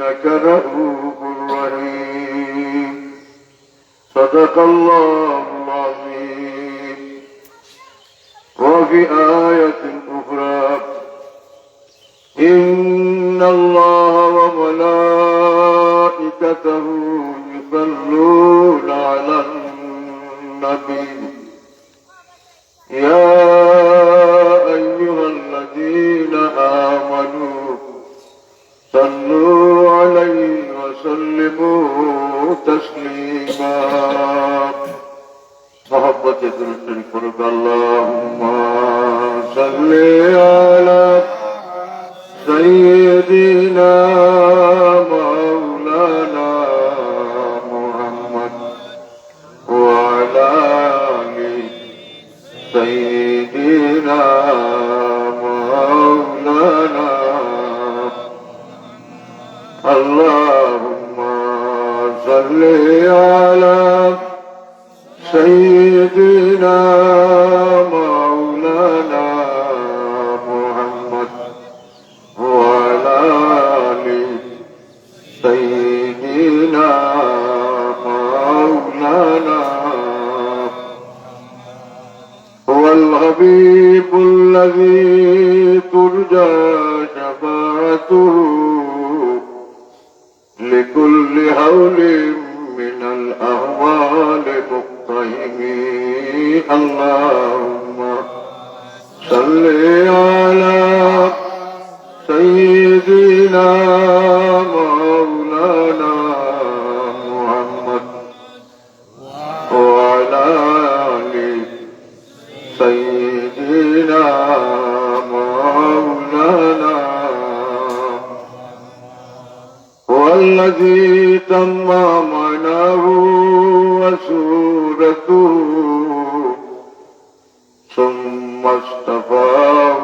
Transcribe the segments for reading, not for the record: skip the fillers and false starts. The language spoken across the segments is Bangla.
إنك رؤوف رحيم صدق الله العظيم. وفي آية أخرى إن الله وملائكته يصلون على النبي يا أيها الذين آمنوا صلوا عليه وسلموا تسليما. محبت درود شریف اللهم صل على سيدنا مولانا محمد وعلى آل سيدنا مولانا. اللهم صل على سيدنا مولانا محمد وعلى آل سيدنا مولانا. هو الحبيب الذي ترجى شفاعته لكل هول من الأهوال مقتحم. اللهم صل على سيدنا مولانا محمد وعلى آل سيدنا مولانا. والذي تم معناه وسورته ثم اصطفاه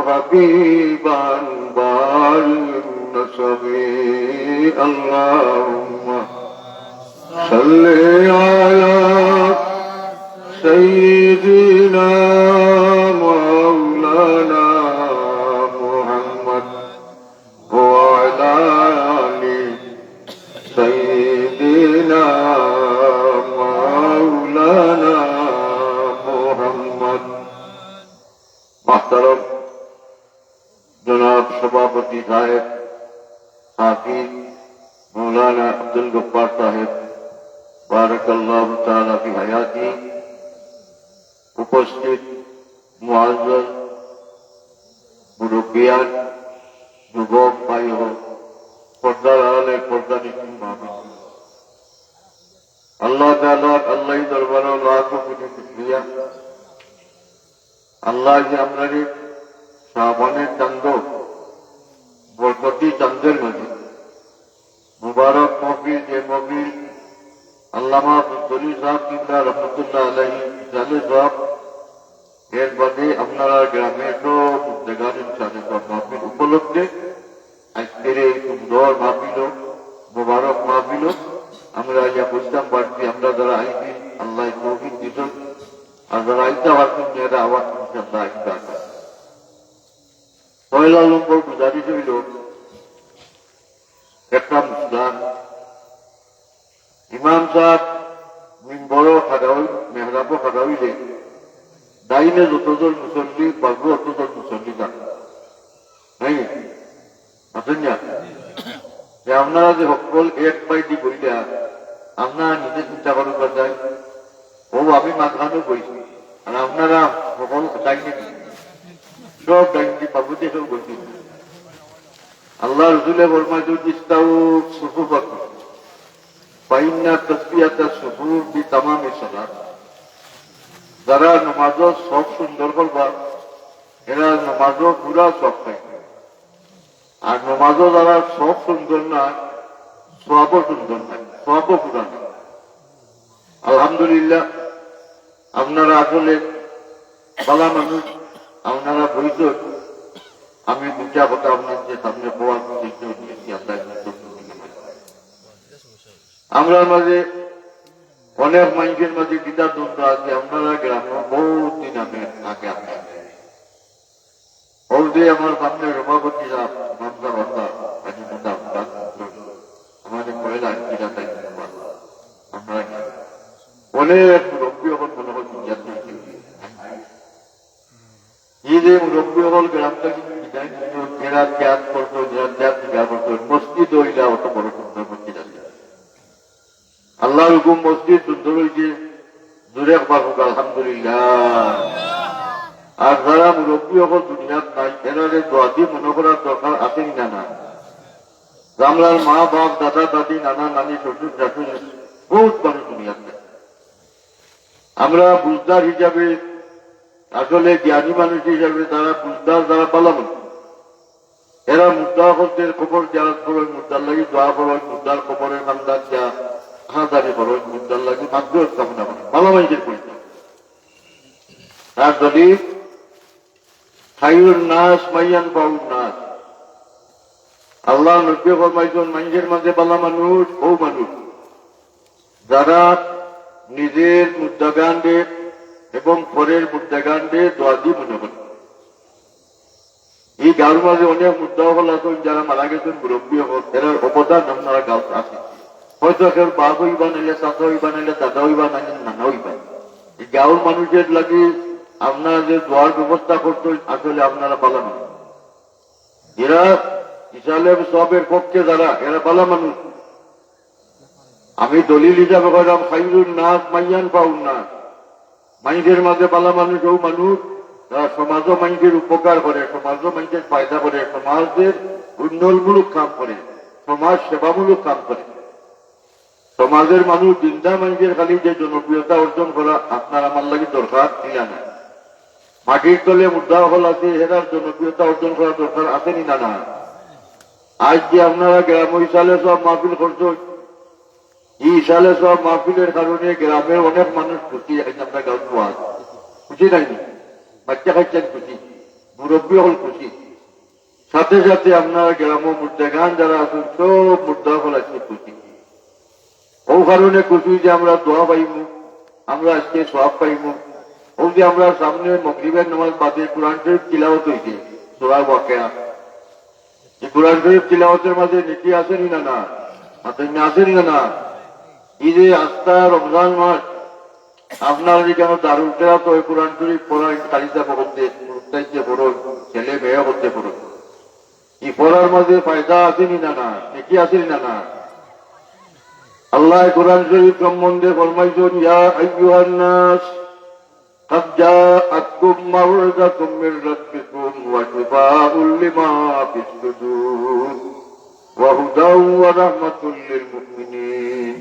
حبيبا بالنسب. اللهم صل على سيدنا مولانا محمد وعلى آل سيدنا مولانا محمد. محترم जनाब सभापति साहेब हाफिज मौलाना अब्दुल गफ्फार साहेब बारकल्लाहु ताला फी हयाती, उपस्थित मुआज़्ज़ज़ मुरब्बियान যুবক ভাই হোক, পর্দার আড়ালে পর্দানিশীন ভাবে আল্লাহ তাআলার আল্লাহই দরবারে লাখো কোটি শুকরিয়া। আল্লাহ যে আপনাকে শাবানের চাঁদ বরকতি চাঁদের মাঝে মুবারক মাহফিল, যে মাহফিল আল্লামা আব্দুল সাহেব কিবলা রহমতুল্লাহ আলাইহি জানে সব, এর বাদে আপনারা গ্রামে সব জায়গার ইনশাআল্লাহ সব মাহফিল উপলক্ষে আজকের এই সুন্দর মাহফিল মুবারক মাহফিল আমরা যা বুঝতাম পারছি, আমরা যারা আইছি আল্লাহ তৌফিক দিত, আর যারা আইতে পারছেন এরা আবার ইনশাআল্লাহ আইতে আসে। পয়লা নম্বর গুজারিশ হইল একটা মুসলাম ইমাম সাহেব বড় খাদাউই মেহরাবও খাদাউইলে ডাইনে যতজন মুসল্লি বাবু অতজন মুসল্লি না আছেন না, যে আপনারা যে সকল এক পাইটি বইলা আপনারা নিজে চিন্তা করতে চাই, ও আমি মাঝখানেও বইছি, আর আপনারা সকল ডাইনে সব ডাইনি বাবুতে সব বলছি। আল্লাহ রসুলে বর্মায় ইস্তাউ সুফুফাত ফাইন্না তাসবিয়াতা সুফুফ বিতামামি সালাত। যারা নামাজও সব সুন্দর করবা এরা নামাজও পুরা সব পাইবে, আর নামাজও যারা সব সুন্দর না সবও সুন্দর নাই, সবও পুরা না। আলহামদুলিল্লাহ আপনারা আসলে ভালো মানুষ, আপনারা বইত, আমি দুটা কথা আপনাদের সামনে বলার চেষ্টা করেছি। আমরা মাঝে অনেক মানুষের মাঝে গীতা দ্বন্দ্ব আছে, আপনারা গ্রামে বহুত দিন আগে আমার সামনে সভাপতি অনেক মুরব্বী হল মনে হয় দুনিয়ার থেকে এই যে মুরব্বী হল গ্রামটা কিন্তু এরা ত্যাগ করতো, এরা ত্যাগ টিকা করতো, মসজিদ হইলা অত বড় সুন্দর মসজিদ আছে। আল্লাহর হুকুম মসজিদ সুন্দর হয়েছে, জোরে একবার হোক আলহামদুলিল্লাহ। আর যারা মুরব্বী হল দুনিয়ার নাই এরা দোয়াদি মনে করার দরকার আছে না না? বাংলার মা বাপ দাদা দাদি নানা নানি শ্বশুর শাশুড়ি বহুত মানুষ দুনিয়ার নাই। আমরা বুঝদার হিসাবে আসলে জ্ঞানী মানুষ হিসাবে তারা বুঝদার যারা পালাম এরা মুদ্রা হকদের খবর যারা করো মুদ্রার লাগি দোয়া করো, মুদ্রার খবরের খান্দার যা হাঁদারি করো, মুদ্রার লাগি মাত্র কামনা করো, ভালো মানুষের পরিচয়। তার যদি খাইরুন নাস মাইয়ান পাউন নাস, আল্লাহ নব্বী ফরমাইছেন মানুষের মাঝে বালা মানুষ ও মানুষ যারা নিজের মুদ্রাগান্ডে এবং পরের মুদ্রাগান্ডে দোয়াদি মনে করে। এই গাঁর মাঝে অনেক মুদ্রা হল আছেন যারা মারা গেছেন মুরব্বী হল, এর অবদান আপনারা গাঁও আছে। হয়তো কেউ বাপ হইবা নাইলে চাচা হইবা নাইলে দাদা হইবা নাইলে নানা হইবা। এই গাঁর মানুষের লাগে আপনারা যে দোয়ার ব্যবস্থা করতেন আসলে আপনারা পালা মানুষ। এরা ইসালে সবের পক্ষে যারা এরা পালা মানুষ। আমি দলিল হিসাবে কইলাম খাইরুন নাস মাইয়ান পাউন নাস, মানুষের মাঝে পালা মানুষ ও মানুষ সমাজও মানুষের উপকার করে, সমাজও মানুষের ফায়দা করে, সমাজের উন্নয়নমূলক কাম করে, সমাজ সেবামূলক কাম করে। সমাজের মানুষ চিন্তা মানুষের খালি যে জনপ্রিয়তা অর্জন করা আপনার আমার লাগে দরকার নিলা না। মাটির তলে মুদ্রা হল আছে এরার জনপ্রিয়তা অর্জন করা দরকার আসেনি না না? আজ যে আপনারা গ্রাম ইসালে সব মাহফিল করছেন, এই ইসালে সব মাহফিলের কারণে গ্রামের অনেক মানুষ খুশি। আমরা গাঁও খুশি নাইনি, বাচ্চা খাচ্ছেন খুশি, মুরব্বী হল খুশি, সাথে সাথে আপনার গ্রাম মুদ্রাগান যারা আছেন সব মুদ্রা হল আজকে খুশি। ও কারণে খুশি যে আমরা দোয়া পাইব, আমরা আজকে সওয়াব পাইব। ও যে আমরা সামনে মাগরিবের নামাজ বাদে কোরআন শরীফ তিলাওয়াত হইছে সূরা ওয়াকিয়া, এই কোরআন শরীফ তিলাওয়াতের মাঝে নীতি আসেনি না না? আসেনি না না? এই যে আস্থা রমজান মাস আপনার কেন দারুল কেরাত ওই কোরআন শরীফ পড়া কালিদা করতে প্রত্যাইতে পড়ো, ছেলে মেয়ে করতে পড়ো, এই পড়ার মাঝে ফায়দা আসেনি না না? নীতি আসেনি না না? আল্লাহ কোরআন শরীফ সম্বন্ধে ফরমাইছেন ইয়া আইয়ুহান নাস قد جاءتكم موعظة من ربكم وشفاء لما في الصدور وهدى ورحمة للمؤمنين।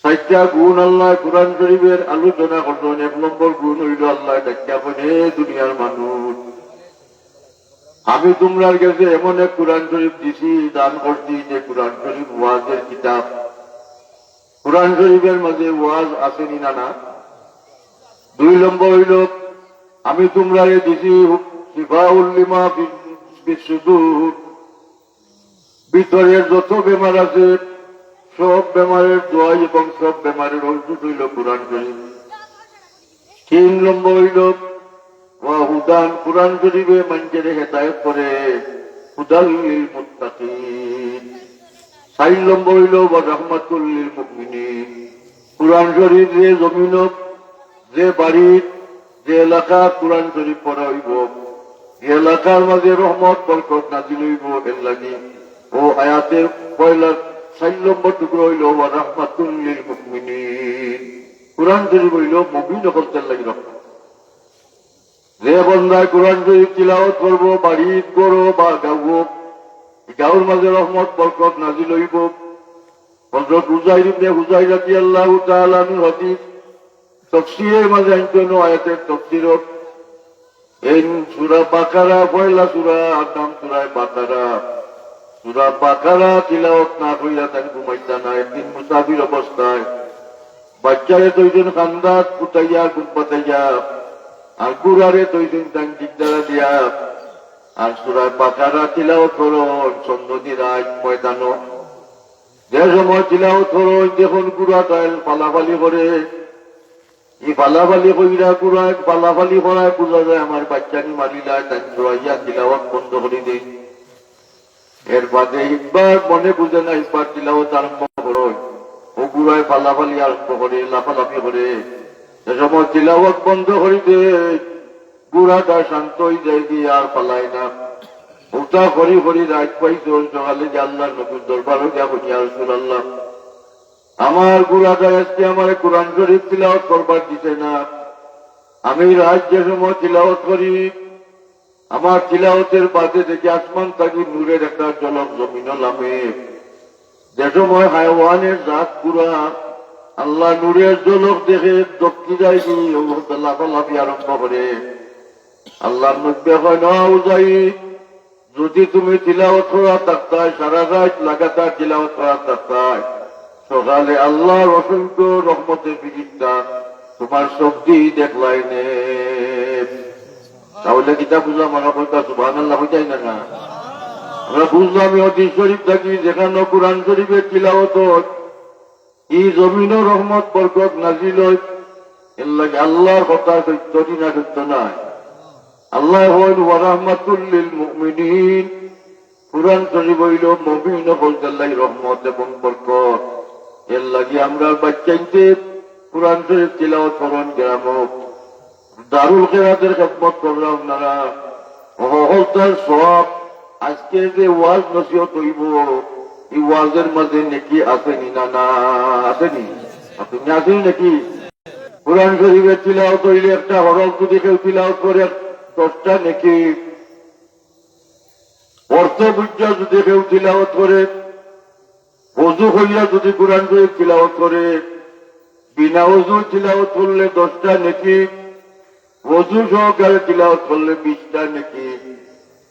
সাইটা গুণ আল্লাহ কোরআন শরীফের আলোচনা করছেন। এক নম্বর গুণ হইল আল্লাহ দেখা বলে দুনিয়ার মানুষ আমি তোমরার কাছে এমন এক কোরআন শরীফ দিছি, দান করছি যে কোরআন শরীফ ওয়াজের কিতাব। কোরআন শরীফের মাঝে ওয়াজ আসেনি না না? দুই নম্বর হইল আমি তোমরা দিছি শিফাউল লিমা বিসুদুর, ভিতরের যত বেমার আছে সব বেমারের দোয়াই এবং সব বেমারের ঔষধ হইল কোরআন শরীফ। তিন নম্বর হইল ওয়াহুদান, কোরআন শরীফে মানুষের হেদায়েত করে, হুদাল লিল মুত্তাকিন। চার নম্বর হইল ওয়া রাহমাতুল লিল মুমিনিন, কোরআন শরীফ যে জমিনত যে বাড়ির যে এলাকা কোরআন শরীফ পড়া হইব এলাকার মাঝে রহমত বরকত নাজিল হইব। এর লাগি ও আয়াতের পয়লা 4 নম্বর টুকরো হইল ওয়া রাহমাতুল লিল মুমিনিন, কোরআন শরীফ হইল মুমিন হকদের লাগি রহমত। যে বন্দায় কোরআন শরীফ তিলাওয়াত করবো বাড়ির করো বা গাও, গাঁর মাঝে রহমত বরকত নাজিল হইব। হযরত উযাইর ইবনে হুযাইর রাদিয়াল্লাহু তাআলা আনহু হাদিস তফসিরের মাঝে আনতেন আয়াতের তফসিরত এই সূরা বাকারা পয়লা সূরা নাম সূরা বাকারা। সূরা বাকারা তিলাওয়াত না কইরা তাকে ঘুমাইতা না। একদিন মুসাফির অবস্থায় বাচ্চারে দুইজন কান্দাত কুতাইয়া ঘুম পাতাইয়া আর গুড়ারে দুইজন তান দিকদারা দিয়া আর সূরা বাকারা তিলাওয়াত করো চন্দ্রনী রাত ময়দানো। যে সময় তিলাওয়াত করো দেখুন গুড়া তাইল পালাপালি করে, এই পালাপালি কইরা কুড়ায় পালাপালি করায় বোঝা যায় আমার বাচ্চানি মারিলায় তাই দোয়াইয়া তিলাওয়াত বন্ধ করে দেয়। এর বাদে একবার মনে বুঝে না একবার তিলাওয়াত আরম্ভ করো ও গুড়ায় ফালাফালি আরম্ভ করে, লাফালাফি করে। সে সময় তিলাওয়াত বন্ধ করিতে গুড়াটা শান্ত হয়ে যায় দিয়ে আর ফালায় না। ওটা করি করি রাত পাইছ, সকালে যে আল্লাহ নবীর দরবারও যাবো, ইয়া রাসূলুল্লাহ, আমার গুড়াটা আজকে আমার কোরআন শরীফ তিলাওয়াত করবার দিতে না। আমি রাত যে সময় তিলাওয়াত করি, আমার তিলাওয়াতের বাদে দেখি আসমান থাকি নূরের একটা জলক জমিন নামে। যে সময় হায়ওয়ানের জাত পুরা আল্লাহ নূরের জলক দেখে দক্ষি যায় কি লাফালাফি আরম্ভ করে। আল্লাহর নবী হয় না যাই, যদি তুমি তিলাওয়াত করা থাকতায়, সারা রাত লাগাতার তিলাওয়াত করা থাকতায়, সকালে আল্লাহর অসংখ্য রহমতের ফিরিস্তা তোমার শক্তি দেখলাই নে। তাহলে কিতাব বুঝলাম আমার কথা সুবহানাল্লাহ হইতাই না না? আমরা বুঝলাম হাদিস শরীফ থাকি যেখানে কোরআন শরীফের তিলাওয়াত এই জমিন রহমত বরকত নাজিল হয়, এর লাগে আল্লাহর কথা সত্য না সত্য নয়। আল্লাহ হইল ওয়া রাহমাতুল লিল মুমিনিন, কোরআন শরীফ হইল মুমিন হলদাল্লাহ রহমত এবং বরকত। এর লাগে আমরা বাচ্চাইতে কোরআন শরীফ তিলাওয়াত করুন, গ্রাম দারুল খেরাতের খেদমত করলাম আপনারা হলতার সব। আজকে যে ওয়াজ নসিহত হইব, এই ওয়াজের মাঝে নাকি আসেনি না? না আসেনি? আপনি আসেনি নাকি? কোরআন শরীফের তিলাওয়াত হইলে একটা হরফ যদি কেউ তিলাওয়াত করে 10টা নাকি, অর্থ বুঝা যদি কেউ তিলাওয়াত করে, ওযু হইয়া যদি কোরআন শরীফ তিলাওয়াত করে, বিনা ওযু তিলাওয়াত করলে 10টা নাকি, ওযু সহকারে তিলাওয়াত করলে 20টা নাকি,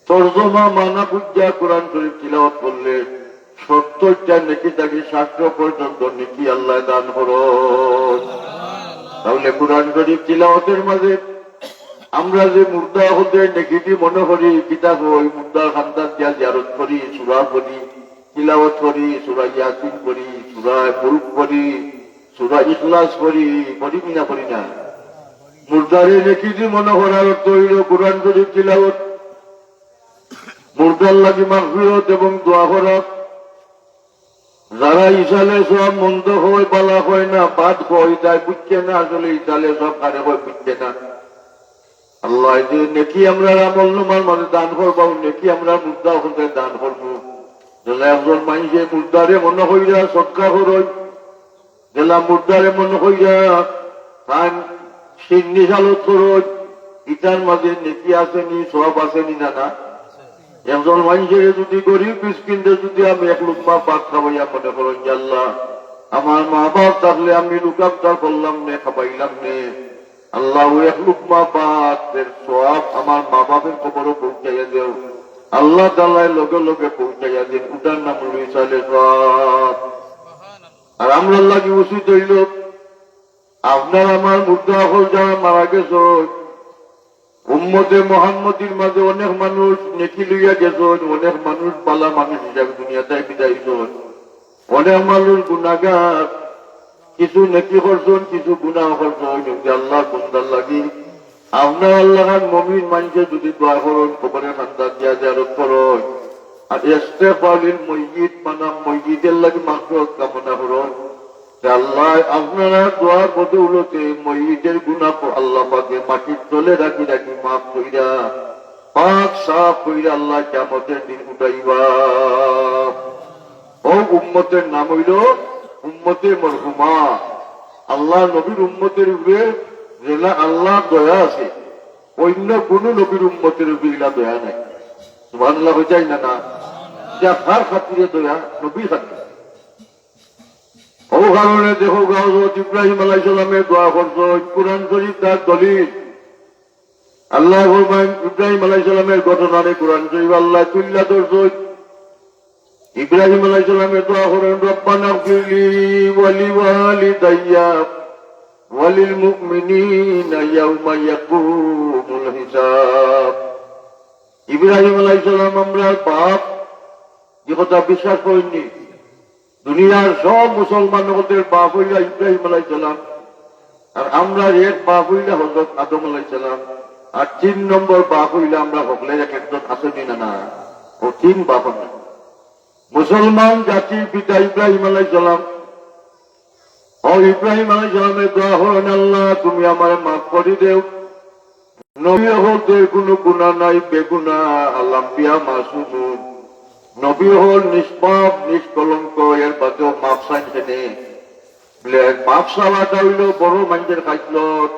তরজমা মানা বুঝা কোরআন শরীফ তিলাওয়াত করলে 70টা নাকি, তাকে 700 পর্যন্ত নাকি আল্লাহ দান করুন। তাহলে কোরআন শরীফ তিলাওয়াতের মাঝে আমরা যে মুর্দা হতে নেকিটি মনে করি, কিতাব ওই মুর্দার খান্দার দিয়া জিয়ারত করি, সূরা পড়ি, তিলাওয়াত করি, সূরা ইয়াসিন পড়ি, সূরা মুলক পড়ি, সূরা ইখলাস পড়ি, পড়ি কিনা পড়ি না? মুর্দারে নেকিটি মনে করার অর্থ হইল কোরআন শরীফ তিলাওয়াত, মুর্দার লাগি মাগফিরাত এবং দোয়া করা। যারা ইসালে সব মন্দ হয়, বালা হয় না, বাদ হয়, তাই বুঝছে না আসলে ইসালে সব কারে হয়, বুঝছে না। আল্লাহ যে নেকি আমরা আমল নামার মানে দান করবো, নেকি আমরা মুদ্রা হতে দান করবো। যেলা একজন মানুষে মুদ্রারে মনে হইয়া সৎকা করই, যেলা মুদ্রারে মনে হইয়া তান সিন্নি সালত করই, ইটার মাঝে নেকি আসেনি, সব আসেনি না? না। একজন মানুষের যদি গরিব মিসকিনদের যদি আমি এক লুকমা পাক খাবাইয়া মনে করেন যে আল্লাহ আমার মা বাপ থাকলে আমি লুকাবদার করলাম নে, খাবাইলাম নে, আল্লাহ এক লুকমা পাকের সব আমার মা বাপের খবরও পৌঁছাইয়া দেও, আল্লাহ তাআলার লগে লগে পৌঁছাইয়া দেন, উটার নাম লইসালে সব। আর আমরা লাগি উচিত হইল আপনার আমার মুদ্রা হল যারা মারা গেছ, উম্মতে মুহাম্মদীর মাঝে অনেক মানুষ নেকি লইয়া গেছেন, অনেক মানুষ পালা মানুষ হিসাবে দুনিয়াতে বিদায়ছেন, অনেক মানুষ গুনাহগার, কিছু নেকি করছেন, কিছু গুনাহ করছেন। আল্লাহ বন্দার লাগি আপনার আল্লাহর মুমিন মানুষে যদি দোয়া করেন, খবরের খান্দার দিয়া জিয়ারত করেন, আর ইস্তেগফারুল মাইয়িত মানে মসজিদের লাগি মাগফিরাত কামনা করেন, আল্লাহ আপনারা দোয়ার বদৌলতে মসজিদের গুনাহ আল্লাহ পাকে মাটির তলে রাখি রাখি মাফ কইরা পাক সাফ কইরা আল্লাহ কিয়ামতের দিন উঠাইবা। ও উম্মতের নাম হইল উম্মতে মরহুমা। আল্লাহ নবীর উম্মতের উপরে যেলা আল্লাহ দয়া আছে, অন্য কোন নবীর উম্মতের উপরে এলা দয়া নাই। সুবহানাল্লাহ হইতাই না? না। যা কার খাতিরে দয়া? নবীর খাতিরে। ও কারণে দেখো হযরত ইব্রাহিম আলাইহিস সালামের দোয়া করছো, কুরআন শরীফ তার দলিল। আল্লাহ ইব্রাহিম আলাইহিস সালামের ঘটনারে কুরআন শরীফ আল্লাহ তুল্লা ধরছো। ইব্রাহিম আলাইহিস সালামের দোয়া করেন, রব্বানা গফিরলি ওয়া লিওয়ালিদাইয়া ওয়া লিল মুমিনিনা ইয়াওমা ইয়াকুমুল হিসাব। ইব্রাহিম আলাইহিস সালাম আমরা বাপ যে কথা বিশ্বাস করেননি, দুনিয়ার সব মুসলমানদের বাপ হইলা ইব্রাহিম আলাইহিস সালাম, আর আমরা এক বাপ হইলা হযরত আদম আলাইহিস সালাম, আর 3 নম্বর বাপ হইলা আমরা সকলে এক একজন আসেনি না? না। ও 3 বাপ না। মুসলমান জাতির পিতা ইব্রাহিম আলাইহিস সালাম, ও ইব্রাহিম আলাইহিস সালামের দোয়া করেন, আল্লাহ তুমি আমার মাফ করে দেও। নবী হলদের কোনো গুনাহ নাই, বেগুনাহ, আল্লাহ বিয়া মাসুম। নবী হল নিষ্পাপ নিষ্কলঙ্ক, এর বাদেও মাফ চাইছেনে। বলে মাফ চাওয়াটা হইল বড় মানুষের খাইলত,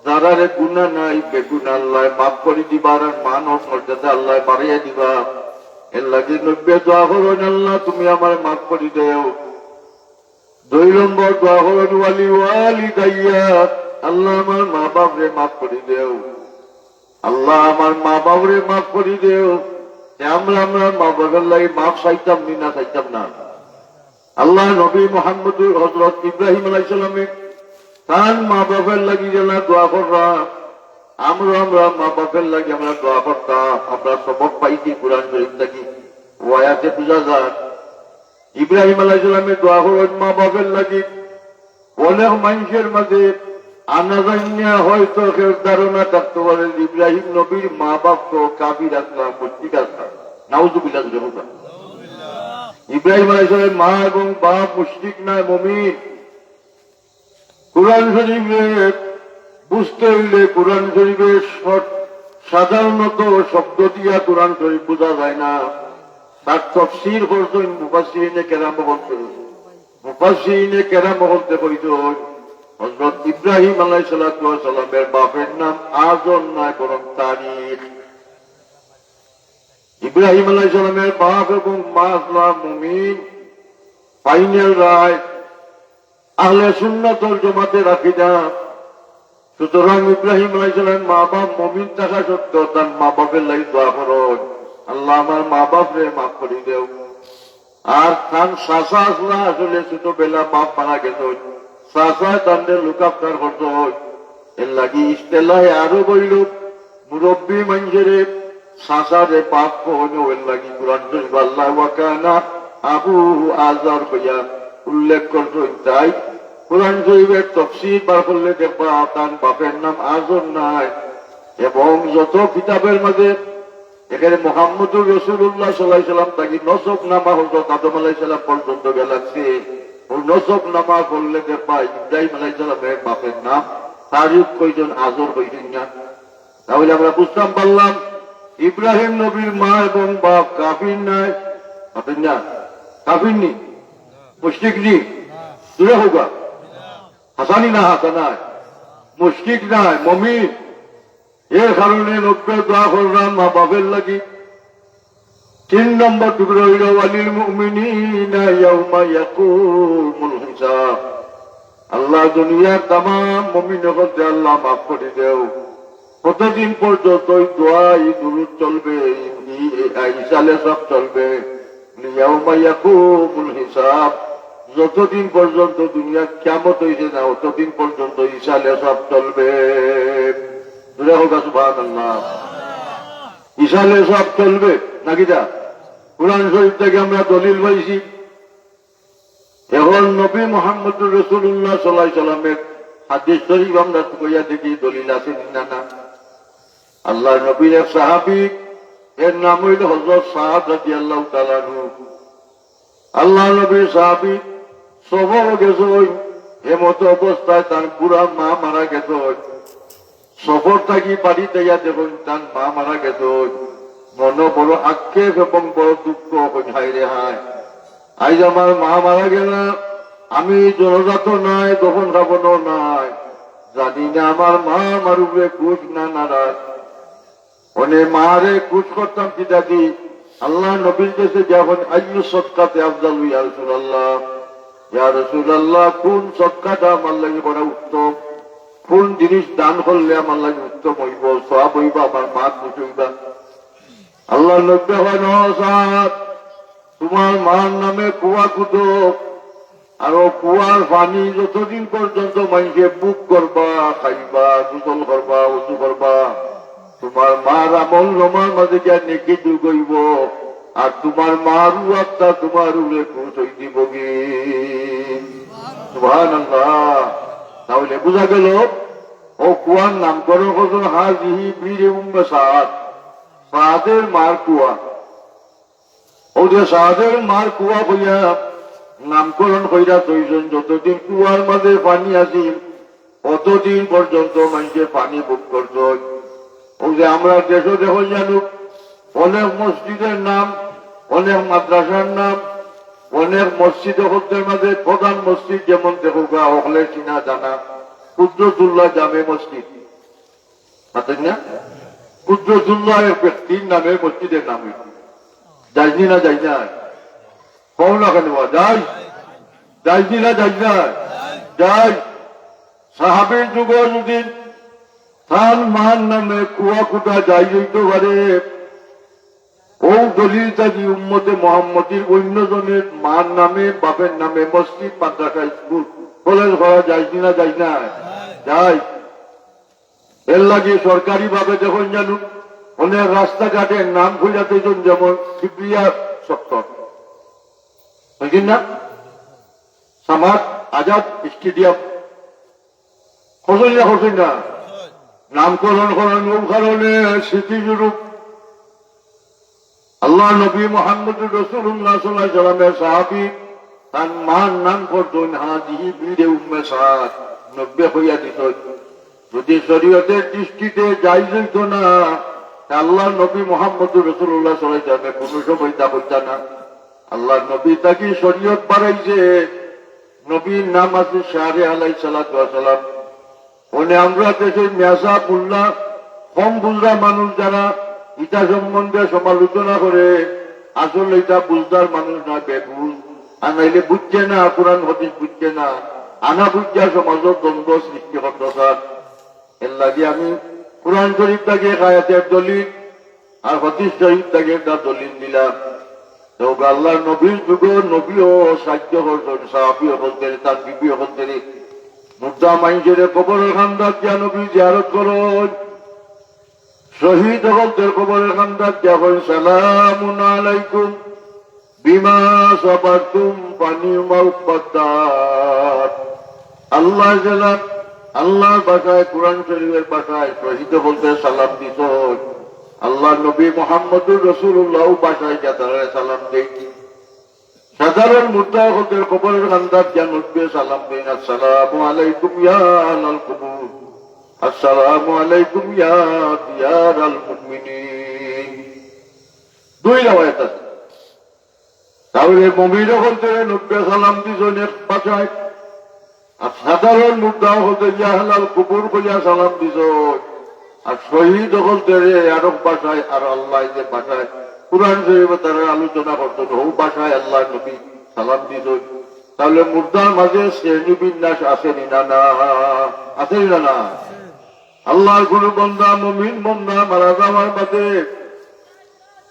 যারা গুনাহ নাই বেগুনাহ আল্লাহ মাফ করে দিবার, মানব মর্যাদা আল্লাহ বাড়িয়ে দিবা। এর লাগে নবী দোয়া করেন, আল্লাহ তুমি আমার মাফ করে দেও। 2 নম্বর দোয়া করেন, ওয়ালি ওয়ালিদাইয়া, আল্লাহ আমার মা বাপরে মাফ করে দেও। আল্লাহ আমার মা বাবরে মাফ করে দেও। আমরা মা বাবার লাগে মাফ চাইতাম নি না চাইতাম না। আল্লাহ নবী মুহাম্মদুর হযরত ইব্রাহিম আলাইহিস সালামে তার মা বাবার লাগি যেন দোয়া করলাম, আমরা মা বাবার লাগি আমরা দোয়া করতাম। আমরা সবক পাইছি কুরআন শরীফ থেকে, ও আয়াতে বুঝা যায়। ইব্রাহিম আলাইহিস সালামের দোয়া করেন মা বাবার লাগি। অনেক মানুষের মাঝে আনাজান্যা হয়তো কেউ ধারণা থাকতে পারে ইব্রাহিম নবীর মা বাপ তো কাফির আসলাম, মুশরিক আসলাম। নাউযুবিল্লাহ। ইব্রাহিম আলাইহিস সালামের মা এবং বাপ মুশরিক নয়, মুমিন। কুরআন শরীফে বুঝতে হইলে কোরআন শরীফের সাধারণত শব্দ দিয়া কোরআন শরীফ বোঝা যায় না। তার তাফসীর করছেন মুফাসসিরিনে কেরাম বলছেন, মুফাসসিরিনে কেরাম বলতে কইছেন হযরত ইব্রাহিম আলাইহিস সালামের বাপের নাম আজর নয় বরং তারিখ। ইব্রাহিম আলাইহিস সালামের বাপ এবং মা ইসলাম মুমিন। ফাইনাল রায় আহলে সুন্নাত ওয়াল জামাতের আকীদা। সুতরাং ইব্রাহিম আলাইহিস সালামের মা বাপ মুমিন থাকা সত্ত্বেও তার মা বাপের লাগি দোয়া করুন, আল্লাহ আমার মা বাপরে মাফ করে দেও। আর তার চাচা আসলা আসলে ছোটবেলা বাপ মারা গেছে, চাচা তাদের লুকাপ্তার করতে হয়। এর লাগি ইস্তেলায় আরো বইল মুরব্বী মানুষের চাচারে বাপ কহনো। এর লাগি কুরআন শরীফ আল্লাহ ওয়া কানা আবুহু আযর কইয়া উল্লেখ করছেন। তাই কুরআন শরীফের তাফসীর বার করলে দেখবা তার বাপের নাম আযর নাই। এবং যত কিতাবের মাঝে এখানে মুহাম্মদুর রাসূলুল্লাহ সাল্লাল্লাহু আলাইহি ওয়াসাল্লাম তাকে নসব নামা হযরত আদম আলাইহিস সালাম পর্যন্ত গেলাছে। ওই নসব নামা করলে দেখবা ইব্রাহিম আলাইহিস সালামের বাপের নাম তারিখ কইজন, আযর কইছেন না। তাহলে আমরা বুঝতাম পারলাম ইব্রাহিম নবীর মা এবং বাপ কাফির নাই, কাফির না, কাফির নি, মুশরিক নি, দূরে হোগা হাসানি না হাসানায়, মুশরিক নাই, মুমিন। এর কারণে নব্বে দোয়া করলাম মা বাপের লাগি। 3 নম্বর টুকরো হইল ওয়ালিল মুমিনিনা ইয়াউমা ইয়াকুমুল হিসাব। আল্লাহ দুনিয়ার তামাম মুমিনকে আল্লাহ মাফ করে দেও। কতদিন পর্যন্ত দোয়া দুরূদ চলবে, ইসালে সব চলবে। ইয়াউমা ইয়াকুমুল হিসাব, যতদিন পর্যন্ত দুনিয়া কিয়ামত হইছে না ততদিন পর্যন্ত ইসালে সব চলবে। দূরে হোক সুবহানাল্লাহ। ইসালে সব চলবে নাকি? যা কুরআন শরীফ থেকে আমরা দলিল পাইছি। এখন নবী মুহাম্মদুর রাসূলুল্লাহ সাল্লাল্লাহু আলাইহি ওয়াসাল্লামের হাদিস শরীফ আমরা কইয়া দেখি দলিল আছে না। আল্লাহ নবীর এক সাহাবী, এর নাম হইল হযরত সাদ রাদিয়াল্লাহু তাআলা আনহু। আল্লাহ নবীর সাহাবী সফর গেছে, এমত অবস্থায় তার বুড়া মা মারা গেছে। সফর থাকি বাড়িতে ইয়া দেখুন তার মা মারা গেছে। মন বড় আক্ষেপ এবং বড় দুঃখ, হায় রে হায়, আজ আমার মা মারা গেল, আমি জনজাত নাই, দফন খাবনো নাই, জানি না আমার মা আমার উপরে খুশ না নারাজ। অনেক মারে খুশ করতাম কি দাদি। আল্লাহ নবীর কাছে যখন আইয়ু সদকাতে আফজাল ইয়া রাসূলুল্লাহ, ইয়া রাসূলুল্লাহ কোন সদকাটা আমার লাগি বড় উত্তম, কোন জিনিস দান করলে আমার লাগে উত্তম হইব, সওয়াব হইব, আমার মা খুশ হইবা। আল্লাহ নবী হয় নসাদ, তোমার মার নামে কুয়া কুতো, আর ও কুয়ার পানি যতদিন পর্যন্ত মানুষে বুক করবা, খাইবা, গোসল করবা, উঁচু করবা, তোমার মার আমল নমার মাঝে যা নেকি যুগ হইব, আর তোমার মারু আত্মা তোমার উপরে খুশ হই দিব গে। সুবহানাল্লাহ। তাহলে বোঝা গেল ও কুয়ার নামকরণ করছেন হাজিহি বীরে উম্মে সাদ, সাদের মার কুয়া। ও যে সাদের মার কুয়া হইয়া নামকরণ কইরা তৈজন যতদিন কুয়ার মাঝে পানি আসিল অতদিন পর্যন্ত মানুষের পানি বুক করত। ও যে আমরা দেশও দেখো জানুক অনেক মসজিদের নাম, অনেক মাদ্রাসার নাম, অনেক মসজিদ হকদের মাঝে প্রধান মসজিদ যেমন দেখোগা হকলে চিনা জানা কুদ্রতুল্লাহ জামে মসজিদ পাতেন না? কুদ্রতুল্লাহ ব্যক্তির নামে মসজিদের নাম যাইনি না যাই না কও না কেন যাই যাইনি না যাই না যাই। সাহাবের যুগ যদি তার মান নামে কুয়া কুটা যাই যেতে পারে ও দলিলটা কি উম্মতে মোহাম্মদীর অন্যজনের মার নামে বাপের নামে মসজিদ মাদ্রাসা স্কুল কলেজ করা যায় কিনা যাই না যাই। এর লাগে সরকারি ভাবে যখন জানুক অনেক রাস্তাঘাটের নাম খুঁজাতে যেমন সিপ্রিয়া সপ্তর বুঝলেন না, সামাদ আজাদ স্টেডিয়াম হোসেন না নামকরণ করেন ও কারণে স্মৃতিস্বরূপ আল্লাহ নবী মোহাম্মদুর রাসূলুল্লাহ সাল্লাল্লাহু আলাইহি ওয়াসাল্লামের সাহাবী তার মান নাম করতেন হাজিহি বিরে উম্মে সাদ 90 হইয়া দিত। যদি শরীয়তের দৃষ্টিতে জায়েজ হইত না আল্লাহ নবী মোহাম্মদুর রাসূলুল্লাহ সাল্লাল্লাহু আলাইহি ওয়াসাল্লাম কোন সময় তা বলতেন না। আল্লাহ নবী তাকে শরীয়ত বাড়াইছে, নবীর নাম আছে শাহরে আলাইহিস সালাতু ওয়াস সালাম। ওনে আমরা দেশের মেসা বুল্লা কম বুঝরা মানুষ যারা ইটা সম্বন্ধে সমালোচনা করে আসলে এটা বুঝদার মানুষ নয়, বেবুঝ আনাইলে বুঝছে না, কোরআন হাদিস বুঝছে না, আনা বুঝা সমাজের দ্বন্দ্ব সৃষ্টি করতে। এর লাগে আমি কোরআন শরীফ থেকে আয়াতের দলিল আর হাদিস শরীফ থেকে একটা দলিল দিলাম। তো আল্লাহ নবীর যুগ নবীও সাহায্য করছেন, সাহাবীও বলতেন, তার বিবিও বলতেন মুদ্রা মাইজের কবরের খান্দার যা নবী জিয়ারত করুন, শহীদ হকদের কবরের খান্দার যখন সালামুন আলাইকুম বিমা সাবারতুম ফানিমাল কদ্দার। আল্লাহ জালাল আল্লাহর ভাষায় কোরআন শরীফের ভাষায় শহীদ বলতে সালাম দিত, আল্লাহ নবী মুহাম্মদুর রাসূলুল্লাহ ভাষায় যাতারে সালাম দেই। সাধারণ মুদ্রা হকদের কবরের খান্দার যা নবী সালাম দেন, আসসালামু আলাইকুম ইয়া আহলাল কুবুর, আসসালামু আলাইকুম ইয়া দিয়ারাল মুমিনিন। দুই রাওয়ায়াত আছে। তাহলে মুমিন হকদের নবী সালাম দিছেন এক ভাষায়, আর সাধারণ মুদ্রা হকদের ইয়া আহলাল কুবুর বলিয়া সালাম দিছেন, আর শহীদ হকদের আরব ভাষায় আর আল্লাহ যে ভাষায় কুরআন শরীফে তারা আলোচনা করতেন ও ভাষায় আল্লাহ নবী সালাম দিছেন। তাহলে মুদ্রার মাঝে শ্রেণী বিন্যাস আসেনি না? না আসেনি না? আল্লাহর কোন বন্দা মুমিন বন্দা মারা যাওয়ার বাদে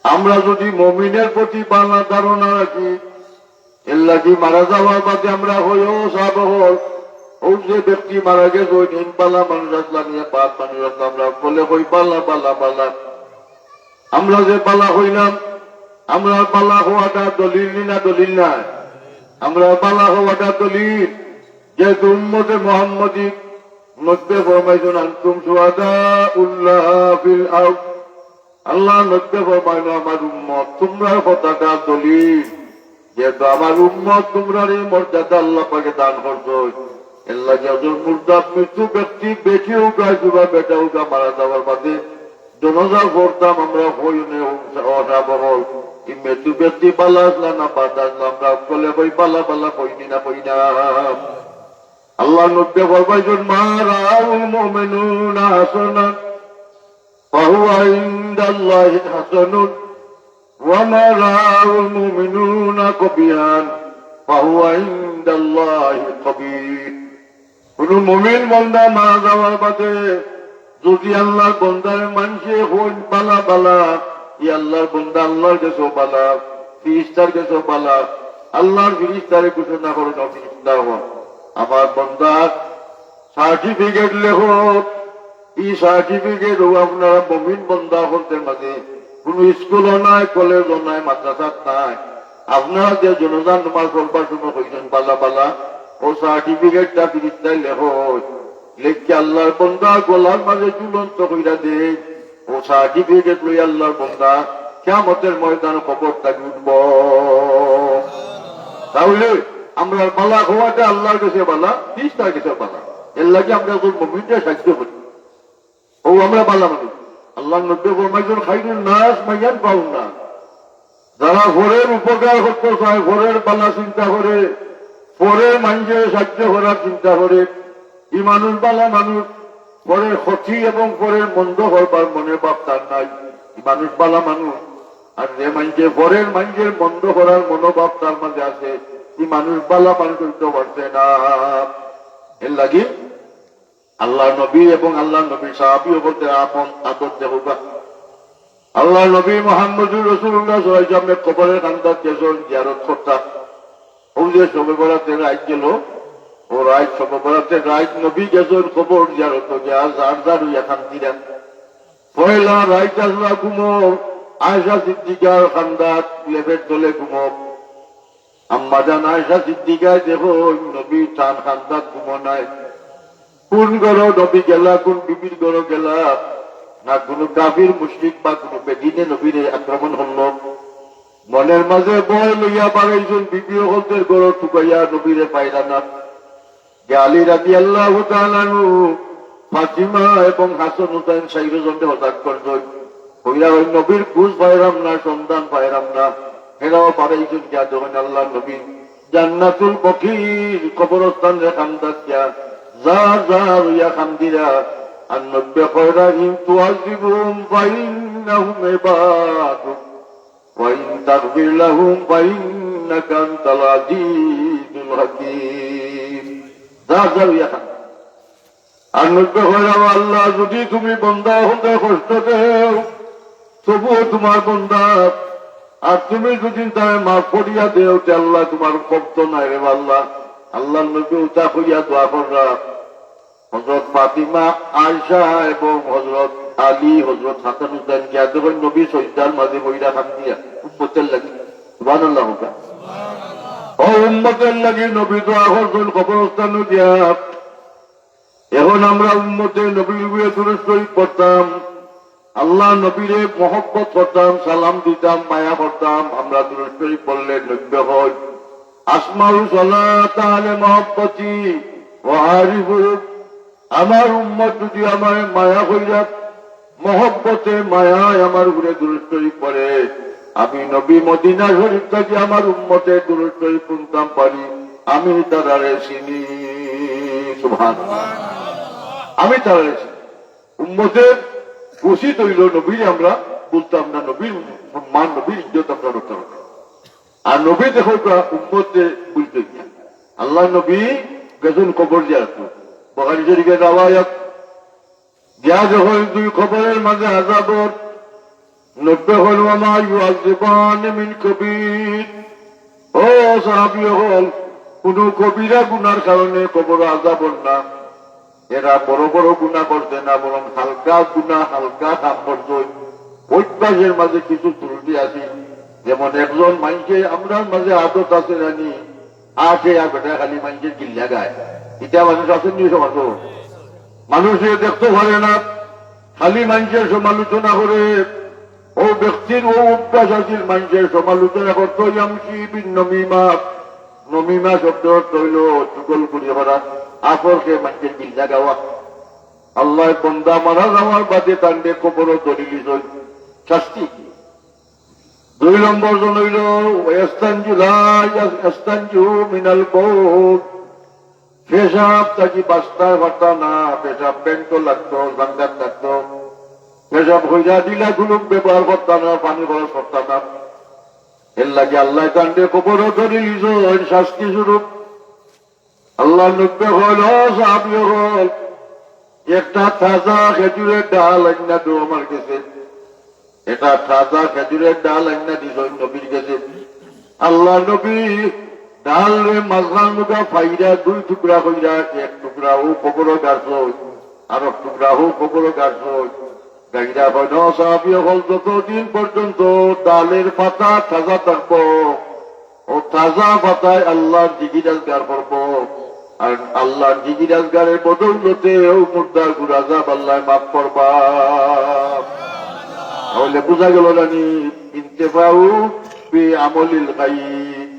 আমরা যদি মুমিনের প্রতি পাল্লা ধারণা রাখি, এর লাগি মারা যাওয়ার বাদে আমরা হইও সাবহল ও যে ব্যক্তি মারা গেছে ওই দিন পাল্লা মানুষ আসলাম পাঁচ মানুষ আসলাম আমরা বলে হই পাল্লা পাল্লা পাল্লা। আমরা যে পাল্লা হইলাম, আমরা পাল্লা হওয়াটা দলিল না? দলিল না। আমরা পাল্লা হওয়াটা দলিল যেহেতু উম্মতে মুহাম্মদী নব্বে ফরমাইছেন আনতুম শুহাদাউল্লাহ ফিল আরদ। আল্লাহ নব্বে ফরমাইল আমার উম্মত তোমরা কথাটা দলিল যেহেতু আমার উম্মত তোমরা এই মর্যাদা আল্লাহ পাকে দান করছো। এর লাগে মুর্দা মৃত্যু ব্যক্তি বেঁচে উঠা কিংবা বেটা উঠা মারা যাওয়ার বাদে জনজা করতাম আমরা হইনে অনাবহল এই মৃত্যু ব্যক্তি পালা আসলাম না বাদ আসলাম আমরা বলে বই পালা পালা বইনি না বই না। আল্লাহ নব্বে ফরমাইছেন মা রাউল মুমিনুনা হাসানান ফাহুয়া ইনদাল্লাহি হাসানুন ওয়া মা রাউল মুমিনুনা কবিহান ফাহুয়া ইনদাল্লাহি কবিহ। কোন মুমিন বান্দা মারা যাওয়ার বাদে যদি আল্লাহর বন্দার মানুষে হন বালা বালা, ই আল্লাহর বন্দা আল্লাহর কাছে বালা, ফিরিস্তার কাছে বালা, আল্লাহর ফিরিস্তারে ঘোষণা করো না ফিরিস্তা হন আমার বন্দার সার্টিফিকেট লেখো। এই সার্টিফিকেট আপনারা মুমিন বন্দা হলদের মাঝে কোন স্কুলও নাই, কলেজও নাই, মাদ্রাসা নাই, আপনারা যে জনজান নামাজ পড়বার সময় হইছেন বালা বালা ও সার্টিফিকেটটা ফিরিস্তায় লেখো। লেখকে আল্লাহর বন্দা গোলার মাঝে ঝুলন্ত কইরা দে ও সার্টিফিকেট লই আল্লাহর বন্দা কিয়ামতের ময়দানে কবর তাকে উঠব। তাহলে আমরা বালা হওয়াটা আল্লাহর কাছে বালা, তার কাছে বালা। এর লাগে আমরা মুমিনটা সাহায্য করি। ও আমরা বালা মানুষ। আল্লাহ নব্বই ফরমাইছেন খাইরুন নাস মাইয়ান পাউন না। যারা ঘরের উপকার করতে চায়, ঘরের বালা চিন্তা করে, পরের মানুষের সাহায্য করার চিন্তা করে, এই মানুষ বালা মানুষ। পরের ক্ষতি এবং পরের মন্দ হবার মনে ভাব তার নাই, এই মানুষ বালা মানুষ। আর যে মানুষের পরের মানুষের মন্দ করার মনোভাব তার মাঝে আছে, এই মানুষ বালা মানুষ হইতে পারছে না। এর লাগে আল্লাহ নবী এবং আল্লাহ নবী সাহাবী বলতে আপন আদর দেহবা। আল্লাহ নবী মুহাম্মদুর রাসূলুল্লাহ সাল্লাল্লাহু আলাইহি ওয়াসাল্লাম কবরের কান্দার যেজন জিয়ারত করতা, ও যে সবে বরাতে রাত গেল, ও রাত সবে বরাতে রাত নবী যেজন কবর জিয়ারত গিয়া যার যার এখান দিলেন। পয়লা রাত আসলা ঘুমো, আয়েশা সিদ্দিকার খান্দাত লেফের তলে ঘুমো। আম্মা জান আয়েশা সিদ্দিকায় দেখো নবী চান খান্দাত ঘুমো নাই। কোন গড় নবী গেলা, কোন বিবির গড় গেলা, না কোন কাফির মুশরিক বা কোন বেদিনে নবীর আক্রমণ হল। মনের মাঝে বয় লইয়া বাড়াইছেন, বিবি হলদের গড় টুকাইয়া নবীরে পাইলা না। আলী রাদিয়াল্লাহু তাআলা আনহু ফাতিমা এবং হাসান হুসাইন সাইরজনকে হতাশ করছেন, কইরা ওই নবীর খুঁজ পাইলাম না, সন্ধান পাইলাম না। এরাও বাড়াইছেন যা যখন আল্লাহ নবী জান্নাতুল বকির কবরস্থান রেখান দাসিয়া যার যার ইয়া খান্দিরা আর নব্বে কয়রা কিন্তু আজিবুম ফাইন্নাহুম ইবাদুক ওয়া ইন তাগফির লাহুম ফাইন্নাকা আনতাল আজিজুল হাকীম। যার যার ইয়া খান আর নব্বে কয়রা আল্লাহ যদি তুমি বন্দা হতে কষ্ট দেও তবুও তোমার বন্দা, আর তুমি যদি তাই মাফ করিয়া দেও তে আল্লাহ তোমার কষ্ট নাই রে আল্লাহ। আল্লাহ নবী উতা করিয়া দোয়া কররা। হযরত ফাতিমা, আয়েশা এবং হযরত আলী, হযরত হাসান হুসাইন কে যখন নবী সজদার মাঝে বইরা খান দিয়া উম্মতের লাগি, সুবহানাল্লাহ হোক, ও উম্মতের লাগি নবী দোয়া করছেন কবরস্থানে দিয়া। এখন আমরা উম্মতের নবীর উপরে দুরূদ শরীফ পড়তাম, আল্লাহ নবীরে মহব্বত করতাম, সালাম দিতাম, মায়া করতাম। আমরা দুরূদ শরীফ পড়লে নব্য হয়। আসমাউ সালাত আলা মহব্বতি ওয়া আরিফু, আমার উম্মত যদি আমার মায়া হইয়া মহব্বতে মায়ায় আমার উপরে দুরূদ শরীফ পড়ে, আমি নবী মদিনা শরীফ থেকে আমার উম্মতে দুরূদ শরীফ শুনতাম পারি, আমি তারারে চিনি। সুবহানাল্লাহ, আমি তারারে চিনি। উম্মতের খুশি তৈল নবীর আমরা বলতাম না, নবীর সম্মান, নবীর ইজ্জত আমরা রক্ষা করতাম। আর নবী দেখো উম্মতে বুঝতে গিয়া আল্লাহ নবী গেছেন কবর জিয়ারত। বুখারী শরীফের রাওয়ায়াত, গিয়া যখন দুই খবরের মাঝে আযাবর নব্বে হল ওয়া ইউআযিবান মিন কবীর। ও সাহাবী হল, কোন কবিরা গুনার কারণে কবর আযাবর না, এরা বড় বড় গুনাহ করছে না, বরং হালকা গুনাহ, হালকা কাম করছে। অভ্যাসের মাঝে কিছু ত্রুটি আছে। যেমন একজন মানুষের আমরা মাঝে আদত আছে জানি, আটে বেটা খালি মানুষের গিল্লা গায়, এটা মানুষ আসেননি সমাজ। মানুষে দেখতে পারে না, খালি মানুষের সমালোচনা করে। ও ব্যক্তির ও অভ্যাস আছে মানুষের সমালোচনা করতে। নমিমা, নমিমা শব্দ তৈল চুগল করিয়া বেড়া, আপরকে মানুষের গিল্লা গাওয়া। আল্লাহ বন্দা মারা যাওয়ার বাদে তান্ডে কবর দলিল শাস্তি। দুই নম্বর জন হইল ইস্তানজু মিনাল বাউল, পেশাব তাকি বাস্তার ভাতা না, পেশাব প্যান্ট লাগতো, জাঙ্গাত লাগতো, পেশাব হইয়া দিলা গুলুক ব্যবহার করতাম না, পানি খরচ করতাম না। এর লাগে আল্লাহ তান্ডে কবর দলিল শাস্তি স্বরূপ। আল্লাহ নব্বে হল সাহাবী হল, একটা তাজা খেজুরের ডাল আইনা দো আমার কাছে, এটা তাজা খেজুরের ডাল আইনা দিস নবীর কাছে। আল্লাহ নবী ডাল রে মাঝখান মুখা ফাইরা দুই টুকরা হইরা, এক টুকরা ও কবর গাছ, আর এক টুকরা ও কবর গাছ গাইরা হয়। সাহাবী হল, যতদিন পর্যন্ত ডালের পাতা তাজা থাকবো, ও তাজা পাতায় আল্লাহর জিকির আজগার করবো, আর আল্লাহর জিকির আজগারের বদৌলতে ও মুর্দার গুরাজাব আল্লাহ মাফ করবা। তাহলে বোঝা গেল জানি ইন্তেফাউ বি আমলিল গায়ব।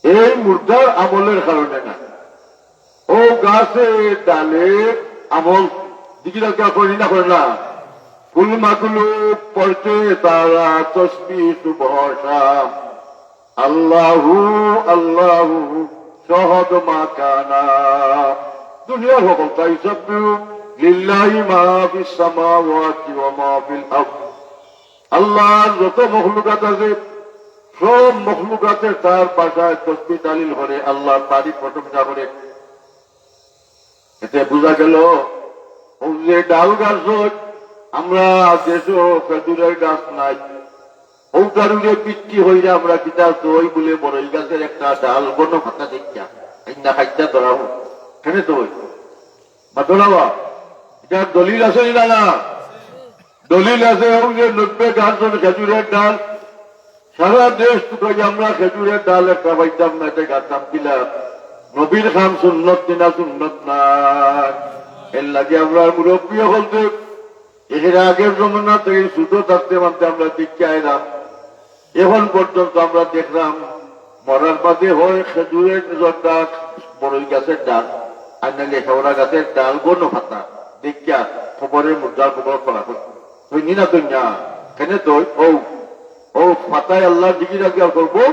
এই মুর্দার আমলের কারণে না, ও গাছে ডালে আমল দিকে করি না করে না, ফুলমাগুলো পড়ছে তারা তসবি সুবহা আল্লাহু আল্লাহু শহদ মা কানা। দুনিয়ার সকল তাই সব লিল্লাহি মা ফিস সামাওয়াতি ওয়া মা ফিল আরদ। আল্লাহর যত মখলুকাত আছে সব মখলুকাতের তার ভাষায় তসবিহ তালিল করে, আল্লাহর তারিফ প্রশংসা করে। এতে বোঝা গেল ও যে ডাল গাছ আমরা দেশও খেজুরের গাছ নাই, ও কারণে বৃষ্টি হইলে আমরা কিতা দই বলে বড়ই গাছের একটা ডাল বন ফাঁকা দেখা না খাইটা ধরাবো কেন তো বা ধরাবা এটা দলিল আছে না? না দলিল আছে। ও যে 90 গাছ খেজুরের ডাল, সারা দেশ থেকে আমরা খেজুরের ডাল একটা পাইতাম না, এটা গাছতাম কিলাম নবীর খান সুন্নত কিনা সুন্নত না। এর লাগে আমরা মুরব্বী বলতে এর আগের জমানা থেকে ছোট থাকতে মানতে আমরা দীক্ষা এলাম, এখন পর্যন্ত আমরা দেখলাম মরার বাদে হয় খেজুরের ডাল বড়ই গাছের ডাল আর নাহলে হেওড়া গাছের ডাল গণ ফাতা দীক্ষা খবরের মুদ্রার খবর করা হয়নি না তুই না কেন তুই ও ফাতায় আল্লাহ দিকে রাখি আর করবো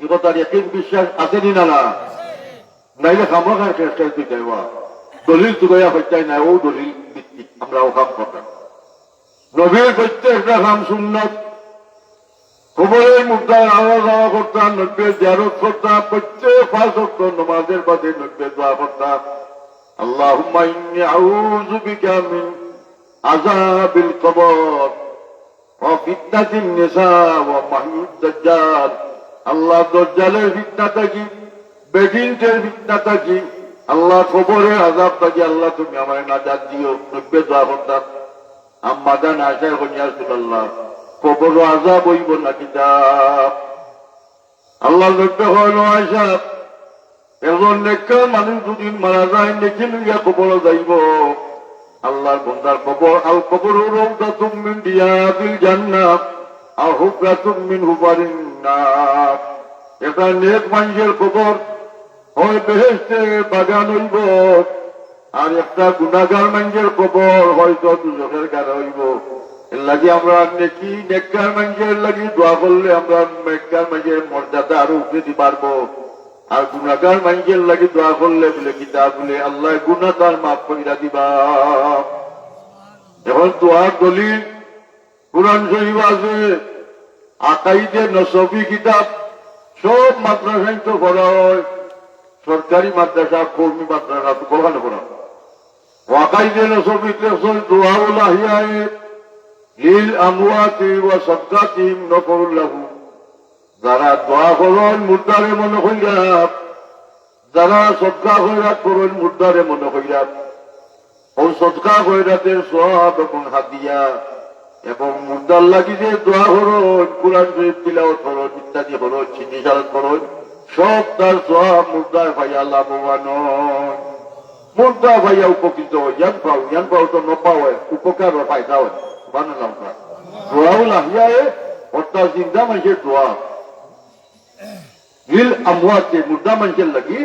এ কথার একই বিশ্বাস আসেনি না না নাইলে খামা খায় শেষ খাই তুই যাইবা দলিল তুগাইয়া হইতাই না, ও দলিল ভিত্তিক আমরা ও কাম করতাম। নবীর প্রত্যেকটা কাম সুন্নত, খবরের মুদ্রায় আওয়া যাওয়া করতাম, নব্বের জিয়ারত করতাম, প্রত্যেক 5 ওয়াক্ত নামাজের বাদে 90 দোয়া করতাম। আল্লাহুম্মা ইন্নী আউযু বিকা মিন আযাবিল কবর ওয়া ফিতনাতিন নিসা ওয়া মাহয়ুদ দাজ্জাল। আল্লাহ দাজ্জালের ফিতনা থেকে, বেদিনদের ফিতনা থেকে, আল্লাহ কবরের আযাব থেকে আল্লাহ তুমি আমায় নাজাত দিও। 90 দোয়া করতাম। আম্মা জান আয়েশা বলেন ইয়া রাসূলুল্লাহ কবর আযাব হইব না কিতাব? আল্লাহ নবী হলো আয়েশা এমন নেককার মানুষ দুদিন মারা যায় নেকি লইয়া কবর যাইব। আল্লাহর বান্দার কবর আল কবর রাউদাতুম মিন রিয়াদিল জান্নাহ আও হুফরাতুম মিন হুবারিন নার। এটা নেক মানুষের কবর হয় বেহেশতের বাগান হইব, আর একটা গুনাহগার মানুষের কবর হয়তো দুজখের গাড়া হইব। এর লাগে আমরা নেকি নেককার মানুষের লাগি দোয়া করলে আমরা নেককার মানুষের মর্যাদা আরো উপরে দিতে পারবো, আর গুনাহগার মানুষের লাগি দোয়া করলে বলে কিতাব বলে আল্লাহ গুনাহ তার মাফ কইরা দিবা। এখন দোয়ার দলিল কুরআন শরীফ আছে, আকাইদে নসবি কিতাব সব মাদ্রাসায় তো পড়া হয়, সরকারি মাদ্রাসা কর্মী মাদ্রাসা তো কোখানে পড়া। আকাইদে নসবি দোয়াউল আহিয়ায়ে লিল আমওয়াতি ওয়া সাদকাতিহিম নফরুল লাহু। যারা দোয়া করেন মুর্দারে মনে কইরা, যারা সদকা খয়রাত করেন মুর্দারে মনে কইরা, ও সদকা খয়রাতের সওয়াব এবং হাদিয়া এবং মুর্দার লাগি যে দোয়া করেন, কুরআন শরীফ তিলাওয়াত করেন, ইত্যাদি করেন, সিনিসারত করেন, সব তার সওয়াব মুর্দার ভাইয়া লাভবান হয়। মুর্দা ভাইয়া উপকৃত হয়, ইয়ান পাও তো নপাও হয়, উপকার হয়, ফায়দা হয়। সুবহানাল্লাহ। দোয়াউল আহিয়ায়ে অর্থাৎ জিন্দা মানুষের দোয়া লিল আমওয়াতি মুর্দা মানুষের লাগি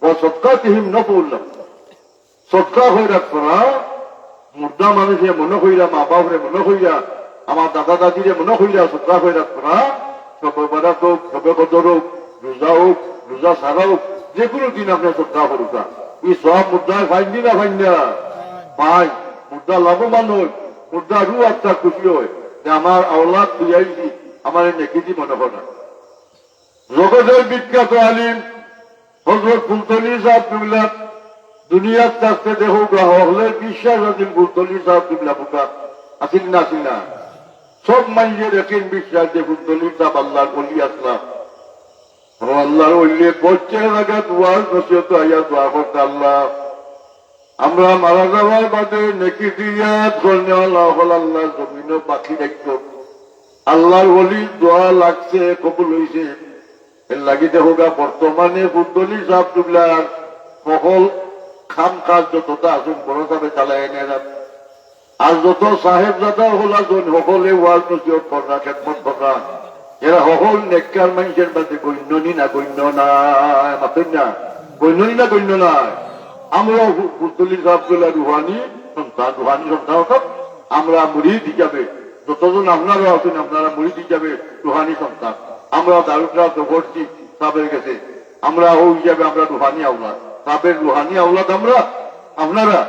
ও সাদকাতিহিম নফরুল লাহু। সদকা খয়রাত করা মুর্দা মানুষে মনে কইরা, মা বাপরে মনে কইরা, আমার দাদা দাদিরে মনে কইরা সদকা খয়রাত করা, সবে বারাত হোক, সবে কদর হোক, রোজা হোক, রোজা ছাড়া হোক, যে কোনো দিন আপনার সদকা করুকা, এই সব মুদ্রায় ফাইন না ফাইন না পাই, মুদ্রা লাভবান হয়, মুদ্রা রু আত্মা খুশি হয় যে আমার আওলাদ দিয়াইছি, আমার নেকিজি মনে করে। জগতের বিখ্যাত আলিম হযরত ফুলতলি সাহেব কিবলা দুনিয়ার কাছে দেখো হলের বিশ্বাস আছিল ফুলতলি সাহেব কিবলা বুকা আসিল না আসিল না, সব মানুষের একই বিশ্বাস যে ফুলতলি সাহেব আল্লাহর ওলি আসলাম। আল্লাহর ওলি করছে জায়গা দোয়ার নসিহত আইয়া দোয়া করতে, আল্লাহ আমরা মারা যাওয়ার বাদে নেকি দিয়া ধন্যওয়ালা হল আল্লাহ জমিনও বাকি রাখত। আল্লাহর ওলি দোয়া লাগছে, কবুল হয়েছে। এর লাগি দেখোগা বর্তমানে ফুলতলি সাহেব কিবলার সকল খাম কাজ যতটা আসুন বড় সাহেবে চালাই এনে আর যত সাহেব জাদা হলা সকলে ওয়াজ নসিহত করা, খেদমত করা, এরা হল নেককার মানুষের মধ্যে গণ্যনি না গণ্য নাই, মাতেন না গণ্যনি না গণ্য নাই। আমরাও ফুলতলি সাহেবুল্লাহ রুহানি সন্তান, রুহানি সন্তান অর্থাৎ আমরা মুরিদ হিসাবে, যতজন আপনারা আছেন আপনারা মুরিদ হিসাবে রুহানি সন্তান। আমরা দারুকরা জবরছি সাহেবের কাছে, আমরা ও হিসাবে আমরা রুহানি আওলাদ, সাহেবের রুহানি আওলাদ আমরা আপনারা,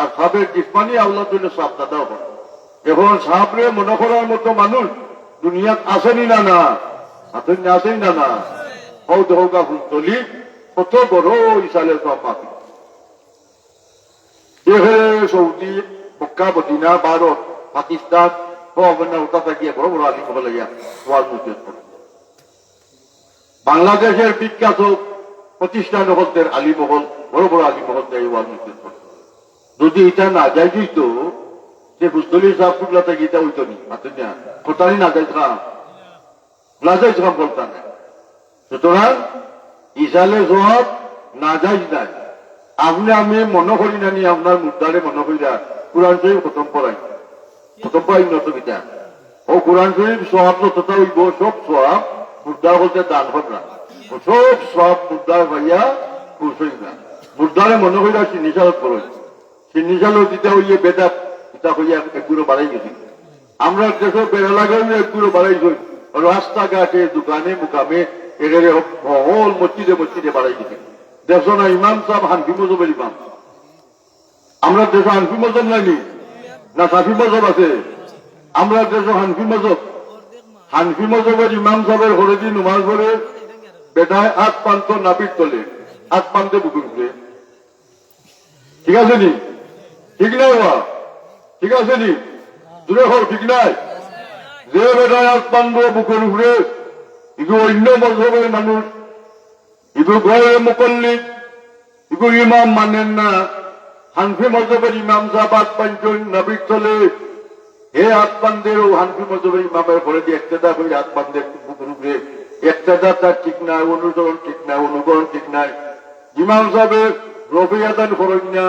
আর সাহেবের জিসমানি আওলাদ হইলে সাহেব দাদা হন। এখন সাহেবরে মনে করার মতো মানুষ দুনিয়াত আসেনি না, না আসেনি না হৌ দৌগা ফুলতলি কত বড় ইসালে সব পাখি। সৌদি, মক্কা, মদিনা, ভারত, পাকিস্তান ওটা থাকিয়ে বড় বড় আলিম হলে বাংলাদেশের বিখ্যাত প্রতিষ্ঠান হলদের আলিমহল, বড় বড় আলিমহল দেয় ওয়াজ নিষেধ করে। যদি এটা না যাই দিত যে ফুলতলি সাহেবুল্লাহ থেকে এটা হইতো নি, কোথায় না যাই খাম বলতাম না। সুতরাং ইসালে সব না যাই নাই, আপনি আমি মনে করি না নি আপনার মুদ্দারে মনে করিয়া কোরআন শরীফ খতম পড়াই নসবিতা ও কোরআন শরীফ সব যতটা হইব সব সব মুদ্রা বলতে দান হরা সব সব মুদ্রার ভাইয়া খুশই না। মুদ্রারে মনে করিয়া সিন্নিশালত করই, সিন্নিশালত দিতে হইয়ে বেদাত এটা হইয়া একগুলো বাড়াই গেছি। আমরা দেশের বেড়া লাগাই একগুলো বাড়াই গই, রাস্তাঘাটে দোকানে মুকামে এখানে হল মসজিদে মসজিদে বাড়াই গেছি। দেশ না ইমাম সাহেব হানফি মজবের ইমাম, আমরা দেশ হানফি মজব নাইনি না সাফি মজব আছে? আমরা দেশ হানফি মজব, হানফি মজবের ইমাম সাহেবের হরেদি নুমাজ পড়ে বেটায় আট পান্ত নাপিত তোলে, আট পান্তে বুকুর ঘুরে। ঠিক আছে নি? ঠিক নাই বাবা? ঠিক আছে নি? দূরে হল ঠিক নাই? যে বেটায় আট পান্ত বুকুর ঘুরে এগুলো অন্য মজবের মানুষ, এগুলো ঘরের মুকল্লিদ, এগুলো ইমাম মানেন না। হানফি মজবের ইমাম সাহেব আট পাঞ্চন নাবিক চলে, হে হাত পান্দের ও হানফি মজবের ইমামের ঘরে দিয়ে একটাদা করে হাত পান্দের উপরে একটাদা তার ঠিক নাই, অনুসরণ ঠিক নাই, অনুকরণ ঠিক নাই। ইমাম সাহেবের রবি আদান করেন না,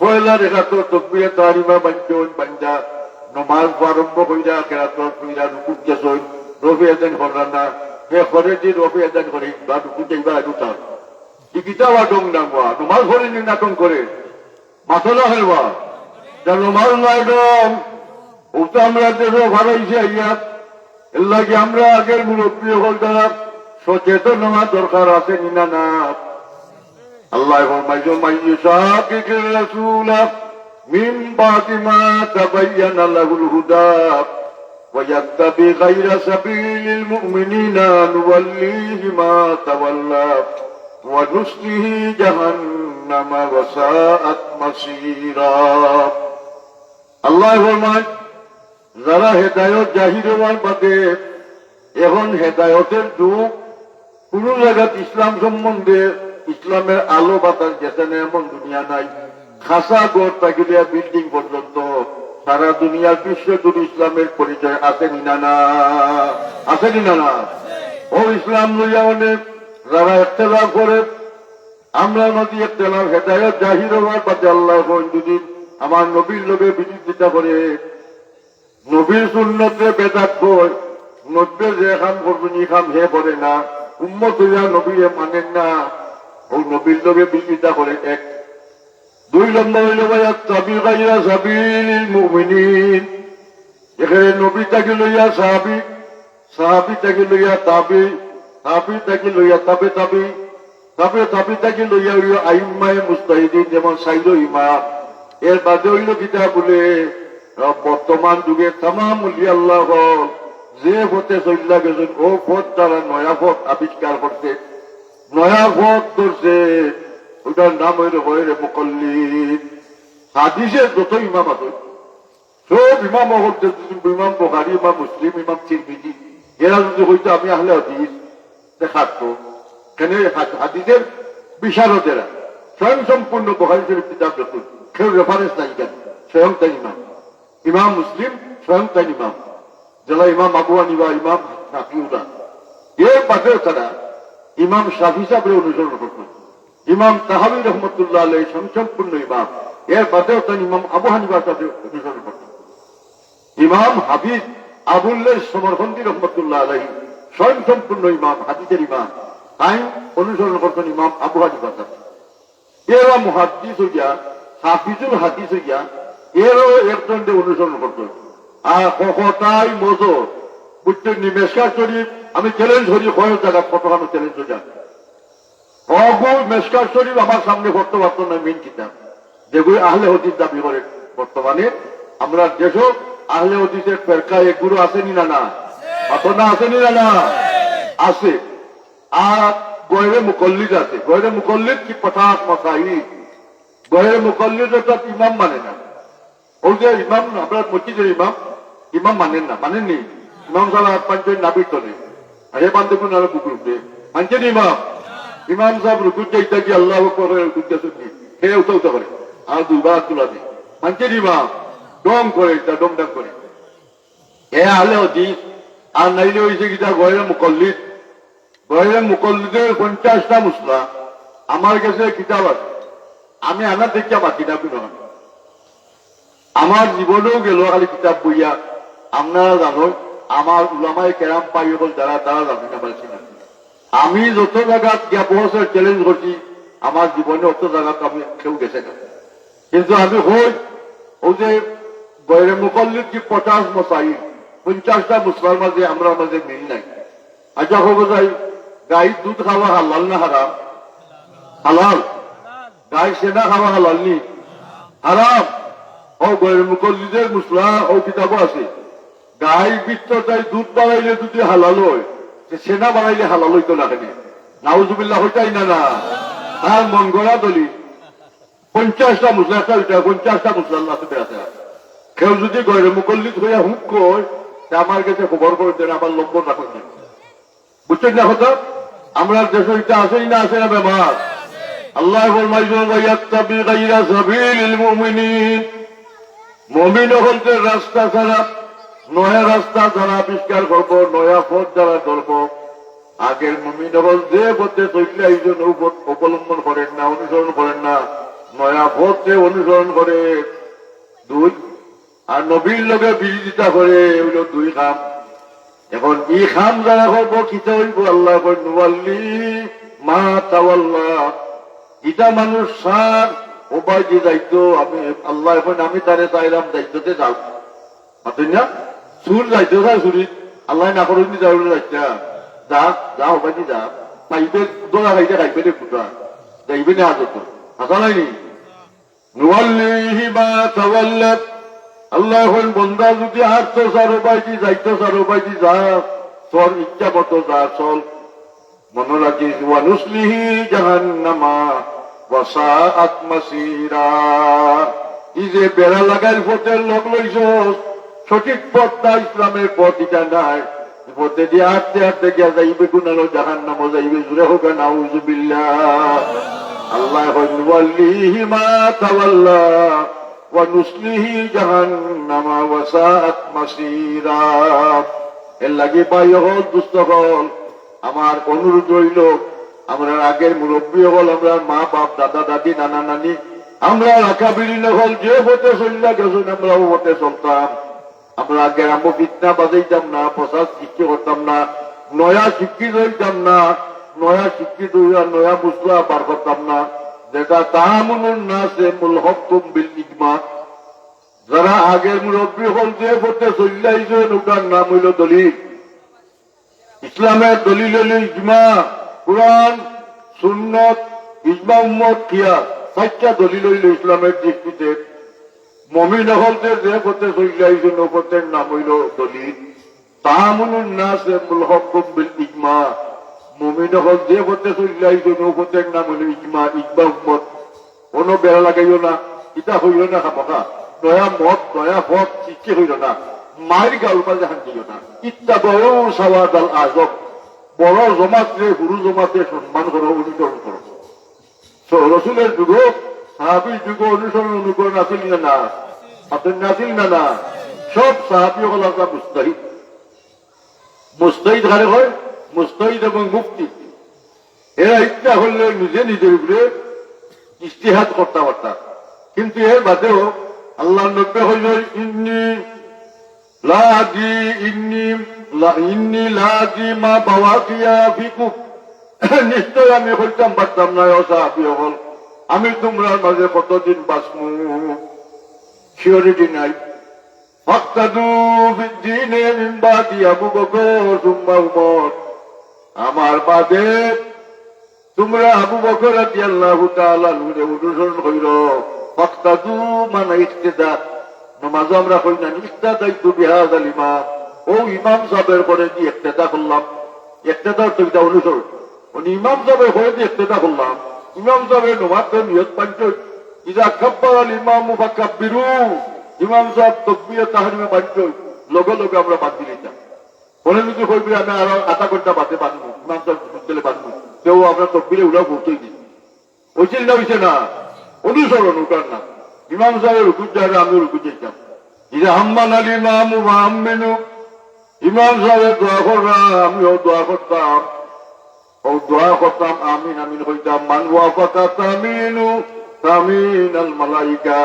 পয়লা রেখা তো তকবিয়া তারিমা বাঞ্চন বাঞ্জা নমাজ আরম্ভ কইরা কেরাতর কইরা রুকুক গেছই, রবি আদান করার না, হে ঘরে দিয়ে রবি আদান করে বা রুকুক যাইবা উঠা ইকিটা ওয়াটং ডাঙ্গা নমাজ ঘরে নিয়ে নাটন করে মাথলা হেলবা নমাজ নয় ডং ওটা আমরা দেশে ভালো হয়েছে আইয়া এর লাগে আমরা আগের মুরব্বী হল যারা সচেতন হওয়া দরকার আছে নিনা না। আল্লাহ ফরমাইছো মাইয়ুশাকিকির রাসূলা মিন বাদি মা তাবায়্যানা লাহুল হুদা ওয়া ইয়াত্তাবি গায়রা সাবিলিল মুমিনিনা নুওয়াল্লিহি মা তাওয়াল্লা ওয়া নুসলিহি জাহান্নামা ওয়া সাআত মাসীরা। আল্লাহ ফরমায় যারা হেদায়ত জাহির হওয়ার বাদে এখন হেদায়তের যুগ, কোন জায়গাত ইসলাম সম্বন্ধে ইসলামের আলো বাতাস গেছে না এমন দুনিয়া নাই। খাসা গড় তাকিলিয়া বিল্ডিং পর্যন্ত সারা দুনিয়ার বিশ্ব জুড়ে ইসলামের পরিচয় আসেনি না না, আসেনি না না। ও ইসলাম লইয়া অনেক যারা ইখতিলাফ করে, আমরা নদী ইখতিলাফ হেদায়ত জাহির হওয়ার বাদে আল্লাহ যদি আমার নবীর লোভে বিরোধিতা করে, নবীর সুন্নতে বেদাত কর, নবীর যে খাম করবেন ই খাম হে করে না, উম্মত হইয়া নবীরে মানেন না, ও নবীর লোভে বিরোধিতা করে। এক দুই নম্বর হইল ভাইয়া তাবি গায়রা সাবিলিল মুমিনিন, এখানে নবী তাকে লইয়া সাহাবি, সাহাবি তাকে লইয়া তাবি, তাবি তাকে লইয়া তাবে তাবি, তাবে তাবি তাকে লইয়া হইল আইম্মায়ে মুজতাহিদিন যেমন সাইদ ইমাম। এর বাদে হইল কিতাব বলে বর্তমান যুগে তামাম উলিয়া আল্লাহ যে পথে চল্লা গেছেন ও পথ তারা নয়া পথ আবিষ্কার করছে, নয়া পথ ধরছে, ওটার নাম হইল হয়ে মুকল্লিদ। হাদিসের যত ইমাম আছে সব ইমাম হচ্ছে ইমাম বুখারী, ইমাম মুসলিম, ইমাম তিরমিজি, এরা যদি হইতো আমি আহলে হাদিস দেখাতো কেন হাদিসের বিশারদেরা স্বয়ং সম্পূর্ণ বুখারী শরীফ কিতাব যখন কেউ রেফারেন্স নাই কেন, স্বয়ং তাই ইমাম, ইমাম মুসলিম স্বয়ং তাই ইমাম, যারা ইমাম আবু হানিফা, ইমাম শাফিউল্লাহ, এর বাদেও তারা ইমাম শাফি সাহেবের অনুসরণ করতেন, ইমাম তাহাবী রহমতুল্লাহ আলাইহি সম্পূর্ণ ইমাম, এর বাদেও তার ইমাম আবু হানিফা সাহেবের অনুসরণ করতেন। ইমাম হাবিব আবুল্লাহ সমরখন্দি রহমতুল্লাহ আলাইহি স্বয়ং সম্পূর্ণ ইমাম, হাদিসের ইমাম, তাই অনুসরণ করতেন ইমাম আবু হানিফা। এরা মুহাদ্দিস হইয়া, হাফিজুল হাদিস হইয়া, এরও একজনকে অনুসরণ করত। আর কখতাই মজো বুঝতেন নি মেসকার শরীফ, আমি চ্যালেঞ্জ করি কয়েক জায়গা কতখানো চ্যালেঞ্জ হয়ে যান। অগুল মেসকার শরীফ আমার সামনে পড়তে পারত না মেন কিতাব, যেগুলি আহলে হদিস দাবি করে। বর্তমানে আমরা দেশও আহলে হদিসের ফেরকা এগুলো আসেনি না, না ঘটনা আসেনি না, আছে। আর গয়রে মুকল্লিদ আছে। গয়রে মুকল্লিদ কি 50 মাসাইল। গয়রে মুকল্লিদ অর্থাৎ ইমাম মানে না। ওই যে ইমাম আপনার মসজিদের ইমাম, ইমাম মানেন না, মানেননি। ইমাম সাহেব 5 নাবির চলে, আর এ বান্ধব বুক রুখবে মানছেন ইমাম। ইমাম সাহেব রুকুর চাইতে কি আল্লাহ রুকুরটা শুনছি খেয়ে উঠা উঠা করে, আর দুবার তোলা দিই মানছেন ইমাম। ডং করে, ডং ডাং করে এ আহলে হদিস। আর নাইলে হয়েছে কিটা গয়রে মুকল্লিদ। গয়রে মুকল্লিদের 50টা মুসলা আমার কাছে কিতাব আছে। আমি আনা দেখিয়া বাকি না কোনো, আমার জীবনেও গেল খালি কিতাব বইয়া। আপনারা জানো আমার উলামায়ে কেরাম পাই হল যারা, তারা জানেন না পারছি না। আমি যত জায়গাত গিয়া বছর চ্যালেঞ্জ করছি, আমার জীবনে অত জায়গাত আমি কেউ গেছে না। কিন্তু আমি হই ওই যে গয়রে মুকল্লিদ কি 50 মাসাইল, 50টা মুসলার মাঝে আমরা মাঝে মিল নাই। আচ্ছা খবর যাই, গাইর দুধ খাওয়া হালাল না হারাম? হালাল। গাই সেনা খাওয়া হালাল নি? হারাম। ও গয়রে মুকল্লিদের মুসলা ও কিতাবও আছে। গাই বিত্তটাই দুধ বাড়াইলে যদি হালাল হয়, সেনা বাড়াইলে হালাল হইতো না কেন? নাউজুবিল্লাহ হইতাই না না। আর মন গড়া দলিল 50টা মুসলা, 50টা মুসলা আছে। কেউ যদি গয়রে মুকল্লিদ হইয়া হুক কয়, আমার কাছে খবর করে দেন, আমার লম্বর রাখুন। বুঝছেন না কথা? আমরা দেশে এটা আসেই না, আসে না বেমার। আল্লাহ মুমিন হলতে রাস্তা ছাড়া, নয়া রাস্তা যারা আবিষ্কার করব, নয়া পথ যারা ধরব। আগের মুমিন হল যে পথে চললে এই জন্য অবলম্বন করেন না, অনুসরণ করেন না, নয়া পথে অনুসরণ করে। 2 আর নবীর লগে বিরোধিতা করে, ওইগুলো 2 কাম। এখন ই খাম যারা করব কিতা হইব? আল্লাহ নুয়াল্লি মা তাওয়াল্লা। ইটা মানুষ সার ওবাই যে দায়িত্ব, আমি আল্লাহ এখন আমি তারে চাইলাম দায়িত্বতে যাও। মাতুন না সুর দায়িত্ব চাই সুরি আল্লাহ না করুন যাও দায়িত্ব যা যা ওবাই যা পাইবে দোলা খাইতে খাইবে রে ফুটা যাইবে না আদত আসা নাইনি। নুয়াল্লিহি মা তাওয়াল্লা। আল্লাহ এখন বন্দা যদি হাঁটতো সার ওবাইটি যাইতো সার ওবাইটি যা, তোর ইচ্ছা মতো যা চল। মনে রাখিস ওয়ানুসলিহি জাহান্নামা ওয়াসাআত মাসীরা। এই যে বেড়া লাগাই পথের লোক লইছ, সঠিক পথটা ইসলামের পথ এটা নাই। পথে দিয়ে হাঁটতে হাঁটতে গিয়া যাইবে গুনালো জাহান্নামে যাইবে। জুড়ে হোক নাউজুবিল্লাহ। আল্লাহ ওয়াল্লিহি মা তাওয়াল্লা ওয়ানুসলিহি জাহান্নামা ওয়াসাআত মাসীরা। এর লাগি পাই হল দুস্থ হল, আমার অনুরোধ রইল, আমরা আগের মুরব্বী হল, আমরা মা বাপ দাদা দাদি নানা নানি, আমরা রাখাবিরি হল যে পথে চললা গেছেন আমরাও পথে চলতাম। আমরা গ্রাম্য ফিতনা বাজাইতাম না, প্রসাদ সৃষ্টি করতাম না, নয়া শিক্ষিত হইতাম না, নয়া শিক্ষিত হইয়া নয়া মুসলা বার করতাম না। যেটা তাহামুনুন নাসে মুলহকুম বিল ইজমা। যারা আগের মুরব্বী হল যে পথে চললাইছেন ওটার নাম হইল দলিল। ইসলামের দলিল হইল ইজমা, কুরআন, সুন্নত, ইজমা উম্মত, কিয়াস। 4টা দলিল হইল ইসলামের দৃষ্টিতে। মুমিন হলতে যে পথে চললাইছেন ও পথের নাম হইল দলিল। তাহামুনুন নাসে মুলহকুম বিল ইজমা। মুমিন হল যে পথে চললাইছেন ও পথের নাম হইল ইজমা, ইজমা উম্মত। কোনো বেড়া লাগাইও না, ইটা হইল না খামখা। নয়া মত নয়া পথ সৃষ্টি হইল না, মায়ের গাল মাঝে হাঁটিও না। ইত্যা বড় সাওয়াদাল আজব। বড় জমাতে গুরু জমাতে সম্মান করো, অনুসরণ করো। রসুলের যুগ সাহাবির যুগ অনুসরণ অনুকরণ আসিল না না? আপনার আসিল না না? সব সাহাবি হল আপনার মুস্তাহিদ। মুস্তাহিদ হারে হয় মুস্তাহিদ এবং মুক্তি। এরা ইচ্ছা হলে নিজে নিজের উপরে ইস্তিহাদ করতে পারতাম। কিন্তু এর বাদেও আল্লাহ নব্বে হইল ইন্নি লা আদি ইন্নি ইন্নি লাজি মা বাওয়াকিয়া ফিকুম, নিশ্চয় আমি হইতাম পারতাম না ও সাহাবী হল, আমি তোমরার মাঝে কতদিন বাঁচমু, সিওরিটি নাই। ফাক্তাদু বিদ্দীনে মিন বাদি আবু বকর সুম্মা উমর, আমার বাদে তোমরা আবু বকর রাদিয়াল্লাহু তাআলা নূরে অনুসরণ কইর। ফাক্তাদু মানে ইক্তেদা, নামাজ আমরা কই না ইক্তাদাইতু বিহাযাল ইমাম, ও ইমাম সাহেবের পরে কি ইক্তেদা করলাম, ইক্তেদার তো এটা অনুসরণ, উনি ইমাম সাহেবের পরে কি ইক্তেদা করলাম, ইমাম সাহেবের নামাজের নিয়ত পাঞ্চ, ইযা কাব্বারা আল ইমামু ফাকাব্বিরু, ইমাম সাহেব তাকবীরে তাহরিমে পাঞ্চ, লগে লগে আমরা বাদ দিলাম। বলে যদি কইবি আমি আরো আধা ঘন্টা বাদে বাঁধবো, ইমাম সাহেব বুঝতে বাঁধবো, কেউ আমরা তকবীরে উড়া পৌঁছই দিই, হয়েছিল না হয়েছে না, অনুসরণ উঠার না। ইমাম সাহেবের রুকু যাবে আমি রুকু যেতাম, ইরা হাম্মান আল ইমামু ওয়া আমিনু, ইমাম সাহেব দোয়া করলাম আমিও দোয়া করতাম, ও দোয়া করতাম আমিন আমিন হইতাম। মান ওয়াফাকা তামিনু তামিন আল মালাইকা,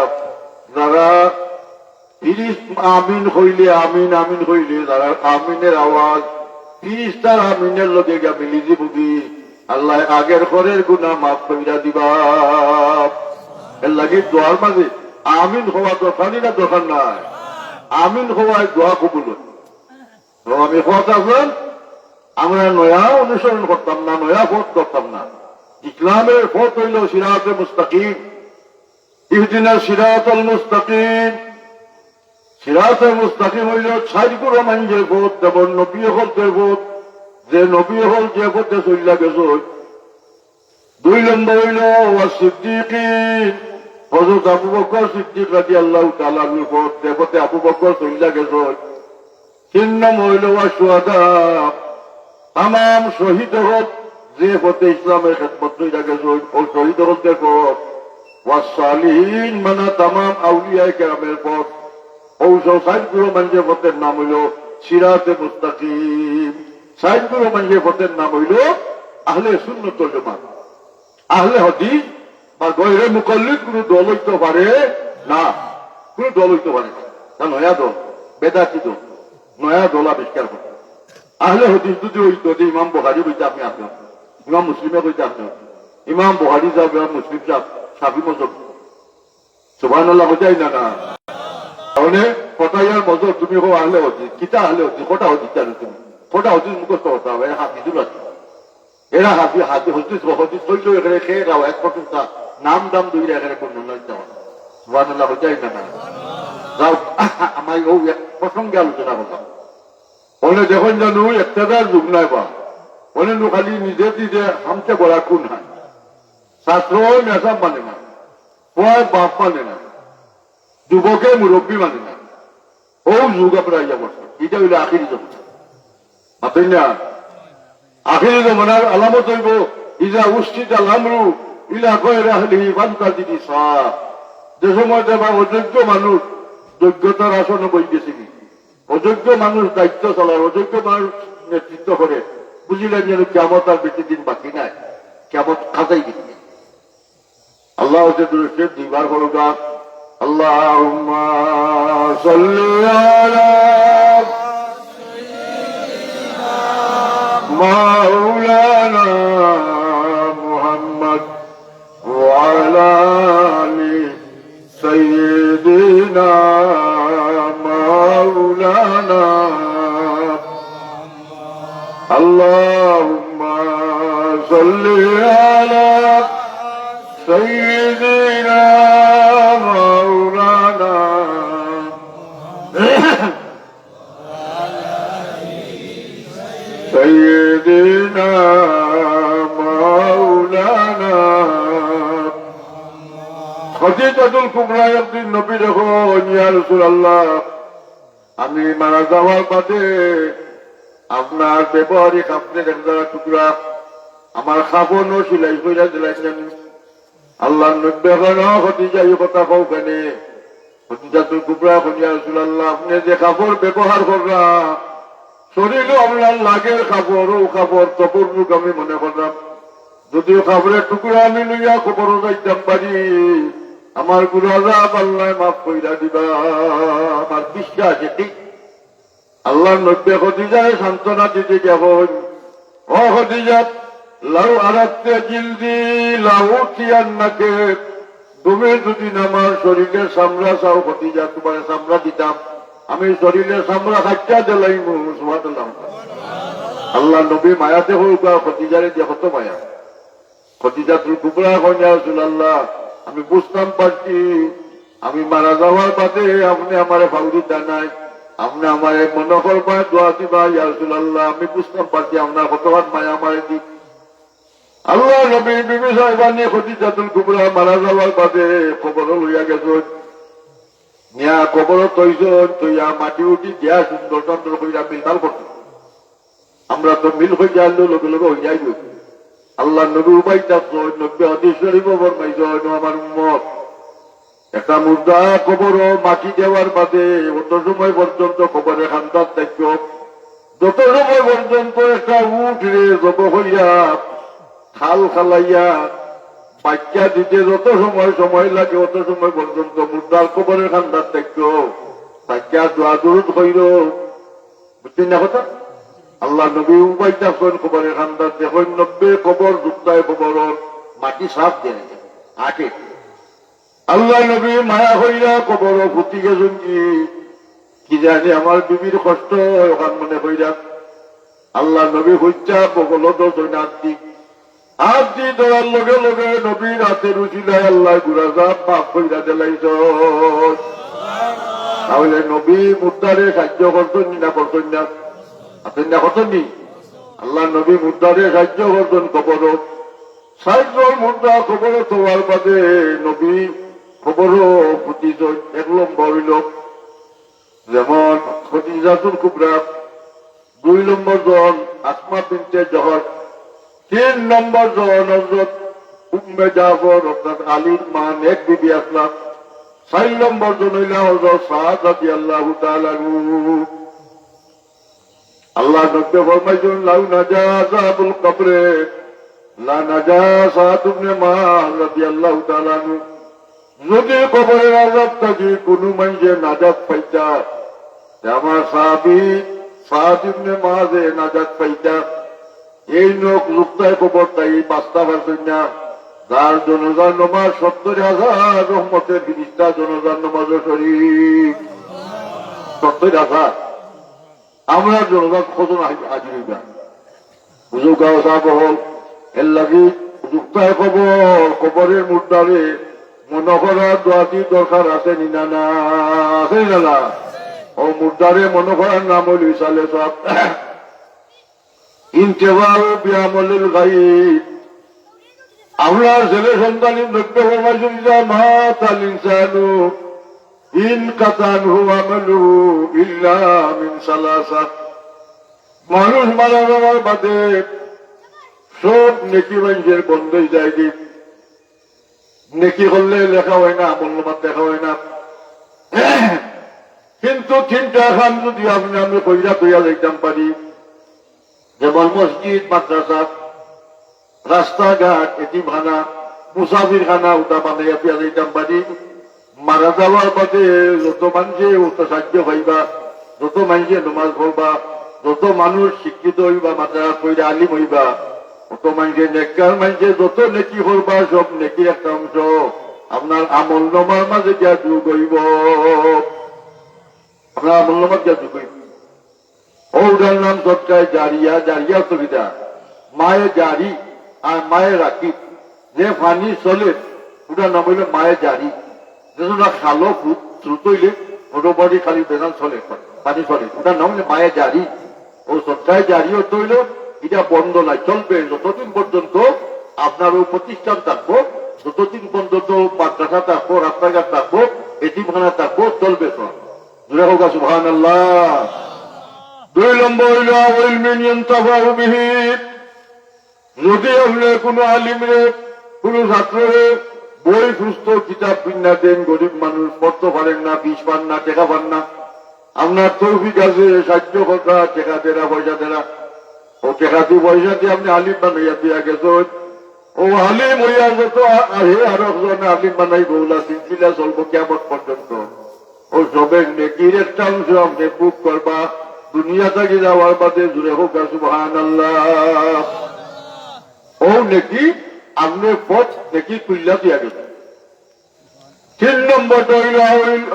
যারা আমিন হইলে আমিন আমিন হইলে যারা আমিনের আওয়াজ ফিরিস্তার আমিনের লগে গিয়া মিলিজি বুঝি, আল্লাহ আগের ঘরের গুনাহ মাফ কইরা দিবা। এর লাগে দোয়ার মাঝে আমিন হওয়া দরকার না, দরকার নাই, আমিন হওয়ায় দোয়া কবুল হয়। তো আমি পথ আসলাম, আমরা নয়া অনুসরণ করতাম না, নয়া পথ করতাম না। ইসলামের পথ হইল সিরাতে মুস্তাকিম, ইহদিনাস সিরাতাল মুস্তাকিম। সিরাতে মুস্তাকিম হইল ৬০ গুণ মানুষের পথ, যেমন নবী হলদের পথ, যে নবী হল যে পথে চলিয়া গেছে। ২ নম্বর হইল সিদ্দিকিন, হযরত আবু বকর সিদ্দিক রাদিয়াল্লাহু তাআলা আনহুর পথ, যে পথে আবু বকর চলিয়া গেছে। ৩ নম্বর হইল শুহাদা, তামাম শহীদ হল যে পথে ইসলামের খেদমত চলিয়া গেছে, ও শহীদ হলদের পথ। ওয়াসালিহিন মানে তামাম আউলিয়ায়ে কেরামের পথ। ঔষধ ৬০ গুণ মানুষের পথের নাম হইল সিরাতে মুস্তাকিম। ৬০ গুণ মানুষের পথের নাম হইল আহলে সুন্নাত ওয়াল জামাত। আহলে হাদিস বা গয়রে মুকাল্লিদ কোন দল হইতে পারে না, কোন দল হইতে পারে না, তা নয়া দল, বেদাতি দল, নয়া দল আবিষ্কার করে। আহলে হাদিস যদি হইতো যে ইমাম বুখারী হইতে আপনি আসবেন, ইমাম মুসলিমে হইতে আসবেন, ইমাম বুখারী যাবে, মুসলিম সাহেব শাফি মজহব, সুবহানাল্লাহ হইতাই না না। তাহলে কটাইয়ার মজহব তুমি হো আহলে হাদিস, কিতা আহলে হাদিস, কটা হাদিস জানো তুমি, কটা হাদিস মুখস্থ করতে হবে, হাদিসুল আছে। এরা হাতি হাতি হদিস হদিস হইল এখানে খেয়ে রাও এক পর্যন্ত নাম দাম দুইরা এখানে কোন সুবহানাল্লাহ হইতাই না না। যাও আমার ও এক প্রসঙ্গে আলোচনা করলাম, বলে যখন জানো একটাদার যুগ নাই বা বলে নু খালি নিজে দিতে হামচে বলা কোন হয়, ছাত্র মেসাব মানে না, পয় বাপ মানে না, যুবকে মুরব্বী মানে না, ও যুগ আপনার ইয়া বসে, এটা হইলে আখিরি জমানা। মাতেন না আখিরি জমানার আলামত হইব ইজা উষ্ঠিত আমরু ইলা গয়রি আহলিহি ফান্তাজিরি সাপ। যে সময় দেবা অযোগ্য মানুষ যোগ্যতার আসনে বই গেছে, অযোগ্য মানুষ দায়িত্ব চালার, অযোগ্য মানুষ নেতৃত্ব করে, বুঝিলেন যেন কিয়ামত আর বেশি দিন বাকি নাই, কিয়ামত খাতাই গেছে। আল্লাহ হচ্ছে দৃষ্টি দুইবার হল গাছ, আল্লাহুম্মা সাল্লি আলা মাওলানা মুহাম্মদ ওয়া আলা আলি সাইয়্যিদিনা মাওলানা। আল্লাহুম্মা সাল্লি আলা সাইয়্যিদিনা মাওলানা সাইয়্যিদিনা মাওলানা। খাদিজাতুল কুবরা একদিন নবী দেখো, ইয়া রাসূলুল্লাহ, আমি মারা যাওয়ার বাদে আপনার ব্যবহারিক আপনার একজোড়া টুকরা আমার খাবনো সিলাই কইরা দিলাইছেন। আল্লাহ নবী এখন খাদিজা এই কথা কও কেন? খাদিজাতুল কুবরা ইয়া রাসূলুল্লাহ, আপনি যে কাপড় ব্যবহার কররা শরীরে আপনার লাগের কাপড়, ও কাপড় তবরুক আমি মনে করলাম, যদিও কাপড়ের টুকরা আমি লইয়া খবরও যাইতাম পারি, আমার গুনাহ আল্লাহ মাফ কইরা দিবা, আমার বিশ্বাস এটি। আল্লাহ নব্বে খদিজায় সান্ত্বনা দিতে যখন ও খদিজাত লাউ আরাতে জিলদি লাউ তিয়ান্নাকে তুমি যদি আমার শরীরের সামরা চাও খদিজা তোমার সামরা দিতাম আমি শরীরের সামরা খাচ্চা দিলাই সুবহানাল্লাহ আল্লাহ নবী মায়াতে হোক খদিজারে যে কত মায়া খদিজাতুল কুবরা কন্যা রাসূলুল্লাহ আমি বুঝতাম পারছি আমি মারা যাওয়ার বাদে আপনি আমার ফাউরি জানাই আপনি আমার মনে করবা দোয়া দিবা ইয়া রাসূলুল্লাহ আমি বুঝতাম পারছি আপনার কতবার মায়া আমার দিক আল্লাহ নবীর বিবি সাহেবানি খদিজাতুল কুবরা মারা যাওয়ার বাদে খবর লইয়া গেছেন নিয়া খবর তৈজন তৈয়া মাটি উঠি দিয়া সুন্দর চন্দ্র কইরা মিলমাল করত আমরা তো মিল হয়ে যাইলো লগে লগে হয়ে যাইব আল্লাহ নবী উপাইতা নব্বে হাদিস শরীফ ফরমাইছেন আমার উম্মত একটা মুর্দা কবর মাটি দেওয়ার বাদে অত সময় পর্যন্ত কবরের খান্দার থাকত যত সময় পর্যন্ত একটা উঠ রে জব হইয়া খাল খালাইয়া বাচ্চা দিতে যত সময় লাগে অত সময় পর্যন্ত মুর্দার কবরের খান্দার থাকত বাচ্চা দোয়া দূরত হইল বুঝছেন না কথা আল্লাহ নবী উপাইতা কবরের খান্দার দেখেন নব্বে কবর যুক্তায় কবর মাটি সাফ দেয় আটে আল্লাহ নবী মায়া হইয়া কবর ফুটি গেছেন কি জানি আমার বিবির কষ্ট ওখান মনে হইয়া আল্লাহ নবী হইয়া বগল হাত দি দেওয়ার লগে লগে নবীর হাতে রুচিলায় আল্লাহ গুড়াজাব মাফ হইয়া দিলাইছ তাহলে নবী মুদ্দারে সাহায্য করতেন না করতেন না আছেন না করতেন নি আল্লাহ নবী মুদ্দারে সাহায্য করতেন কবর সাহায্য মুদ্রা কবর তোয়ার বাদে নবী খবরও ফুটিছ 1 নম্বর হইল যেমন খদিজাতুল কুবরা 2 নম্বর জন আসমা বিনতে জহর 3 নম্বর জন হযরত উম্মে জাফর অর্থাৎ আলীর মা নেক বিবি আসলা 4 নম্বর জন হইল হযরত সাদ রাদিয়াল্লাহু তাআলা আনহু আল্লাহ নবী ফরমাইছেন লাউ নাজা আযাবুল কবরে লা নাজা সাদ ইবনে মাআজ রাদিয়াল্লাহু তাআলা আনহু যদি কবরের আযাব থেকে কোনো মানুষে নাজাত পাইতা আমার সাহাবী সাদ ইবনে মাআজ নাজাত পাইতা এই লোক লুপ্তায় কবর তাই বাস্তা পারছেন না যার জনজার নামাজ 70,000 রহমতের ফিরিস্তা জনজার নামাজ শরীফ 70,000 আমরা জনজাত কত হাজির হইবা বুঝু গাও সাহ হল এর লাগি লুপ্তায় কবর কবরের মুদ্রারে মনে করার দোয়াটি দরকার আছে নিনা না আছে না ও মুদ্রারে মনে করার নাম হইল ইসালে সব ইন্তেবাউ বিআমলিল গায়ব আমরা ছেলে সন্তানের নব্বে ফরমাইছেন যা মাতাল ইনসানু ইন কাতানহু আমালুহু ইল্লা মিন সালাসা মানুষ মারা যাওয়ার বাদে সব নেকি মানুষের বন্ধ হয়ে যায় কি নেকি করলে লেখা হয় না আমল নামাত দেখা হয় না কিন্তু 3টা কাম যদি আপনি আমি কইরা তৈয়া যাইতাম পারি যেমন মসজিদ মাদ্রাসা রাস্তাঘাট এতিমখানা মুসাফিরখানা ওটা বানাইয়া পেয়া যাইতাম পারি মারা যাওয়ার বাদে যত মানুষে ওটা সাহায্য পাইবা যত মানুষে নমাজ পড়বা যত মানুষ শিক্ষিত হইবা মাদ্রাসা কইরা আলিম হইবা অত মানুষে নেককার মানুষে যত নেকি করবা সব নেকির একটা অংশ আপনার আমল নামার মাঝে যা যোগ হইব আপনার আমল নামার যা যোগ হইব ওটার নাম সৎকায় জারিয়া জারিয়া সুবিধা মায়ে জারি আর মায়ে রাখি যে পানি চলে ওটার নাম হইলে মায়ে জারি যেটা খালো দ্রুত হইলে ওটা বাড়ি খালি বেদান চলে পানি চলে ওটার নাম হইলে মায়ে জারি ও সৎকায় জারিও তৈল এটা বন্ধ নাই চলবে যতদিন পর্যন্ত আপনার ওই প্রতিষ্ঠান থাকবো যতদিন পর্যন্ত মাদ্রাসা থাকবো রাস্তাঘাট থাকবো এতিমখানা থাকবো চলবে সব জুড়ে হোক সুবহানাল্লাহ 2 নম্বর হইল যদি আপনি কোন আলিমরে কোন ছাত্ররে বই পুস্তক কিতাব কিনা দেন গরিব মানুষ পড়তে পারেন না বিষ পান না টেকা পান না আপনার তৌফিক আছে সাহায্য কথা টেকা দেরা পয়সা দেরা ও টেকা দিয়ে পয়সা দিয়ে আপনি আলিম বানাইয়া দিয়া গেছেন ও আলিম হইয়া যত আহে আর একজন আলিম বানাই বউলা সিলসিলা চলবো কিয়ামত পর্যন্ত ও সবের নেকির একটা অংশ আপনি বুক করবা দুনিয়া থেকে যাওয়ার বাদে জুড়ে হোক সুবহানাল্লাহ। ও নেকি আপনি পথ নেকি তুল্লা দিয়া গেল। 3 নম্বরটা হইল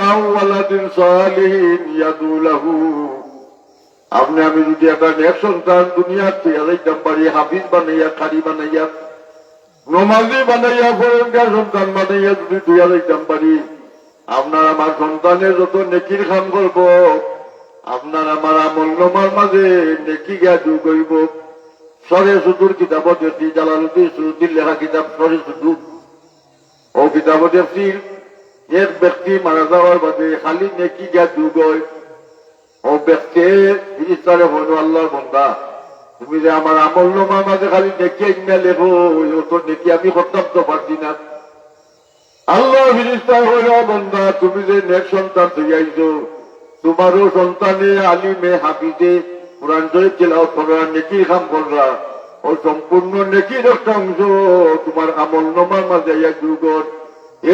আউওয়ালাদিন সালিহিন ইয়াদুলাহু। আপনি আমি যদি একটা নেক সন্তান দুনিয়ার থেকে যাইতাম পারি, হাফিজ বানাইয়া, খারি বানাইয়া, নমাজি বানাইয়া, ফরেনকার সন্তান বানাইয়া যদি দুইয়া যাইতাম পারি, আপনার আমার সন্তানের যত নেকির কাম করব, আপনার আমার আমল নামার মাঝে নেকি গা যোগ হইব। সরে সুদূর কিতাবত দেখছি, জালালুদ্দিন সুয়ুতির লেখা কিতাব সরে সুদূর। ও কিতাবত দেখছি এক ব্যক্তি মারা যাওয়ার বাদে খালি নেকি গা যোগ হয়। ও ব্যক্তি ফিরিস্তারে হইল আল্লাহর বন্দা, তুমি যে আমার আমল নামার মাঝে খালি নেকি আইনা লেখো, তো নেকি আমি করতাম তো পারছি না। আল্লাহ ফিরিস্তা হইল বন্দা, তুমি যে নেক সন্তান থেকে আইছো, তোমারও সন্তানে আলিমে হাফিজে কোরআন শরীফ তেলাওয়াত করা, নেকির কাম করা, ও সম্পূর্ণ নেকির একটা অংশ তোমার আমল নামার মাঝে যোগ।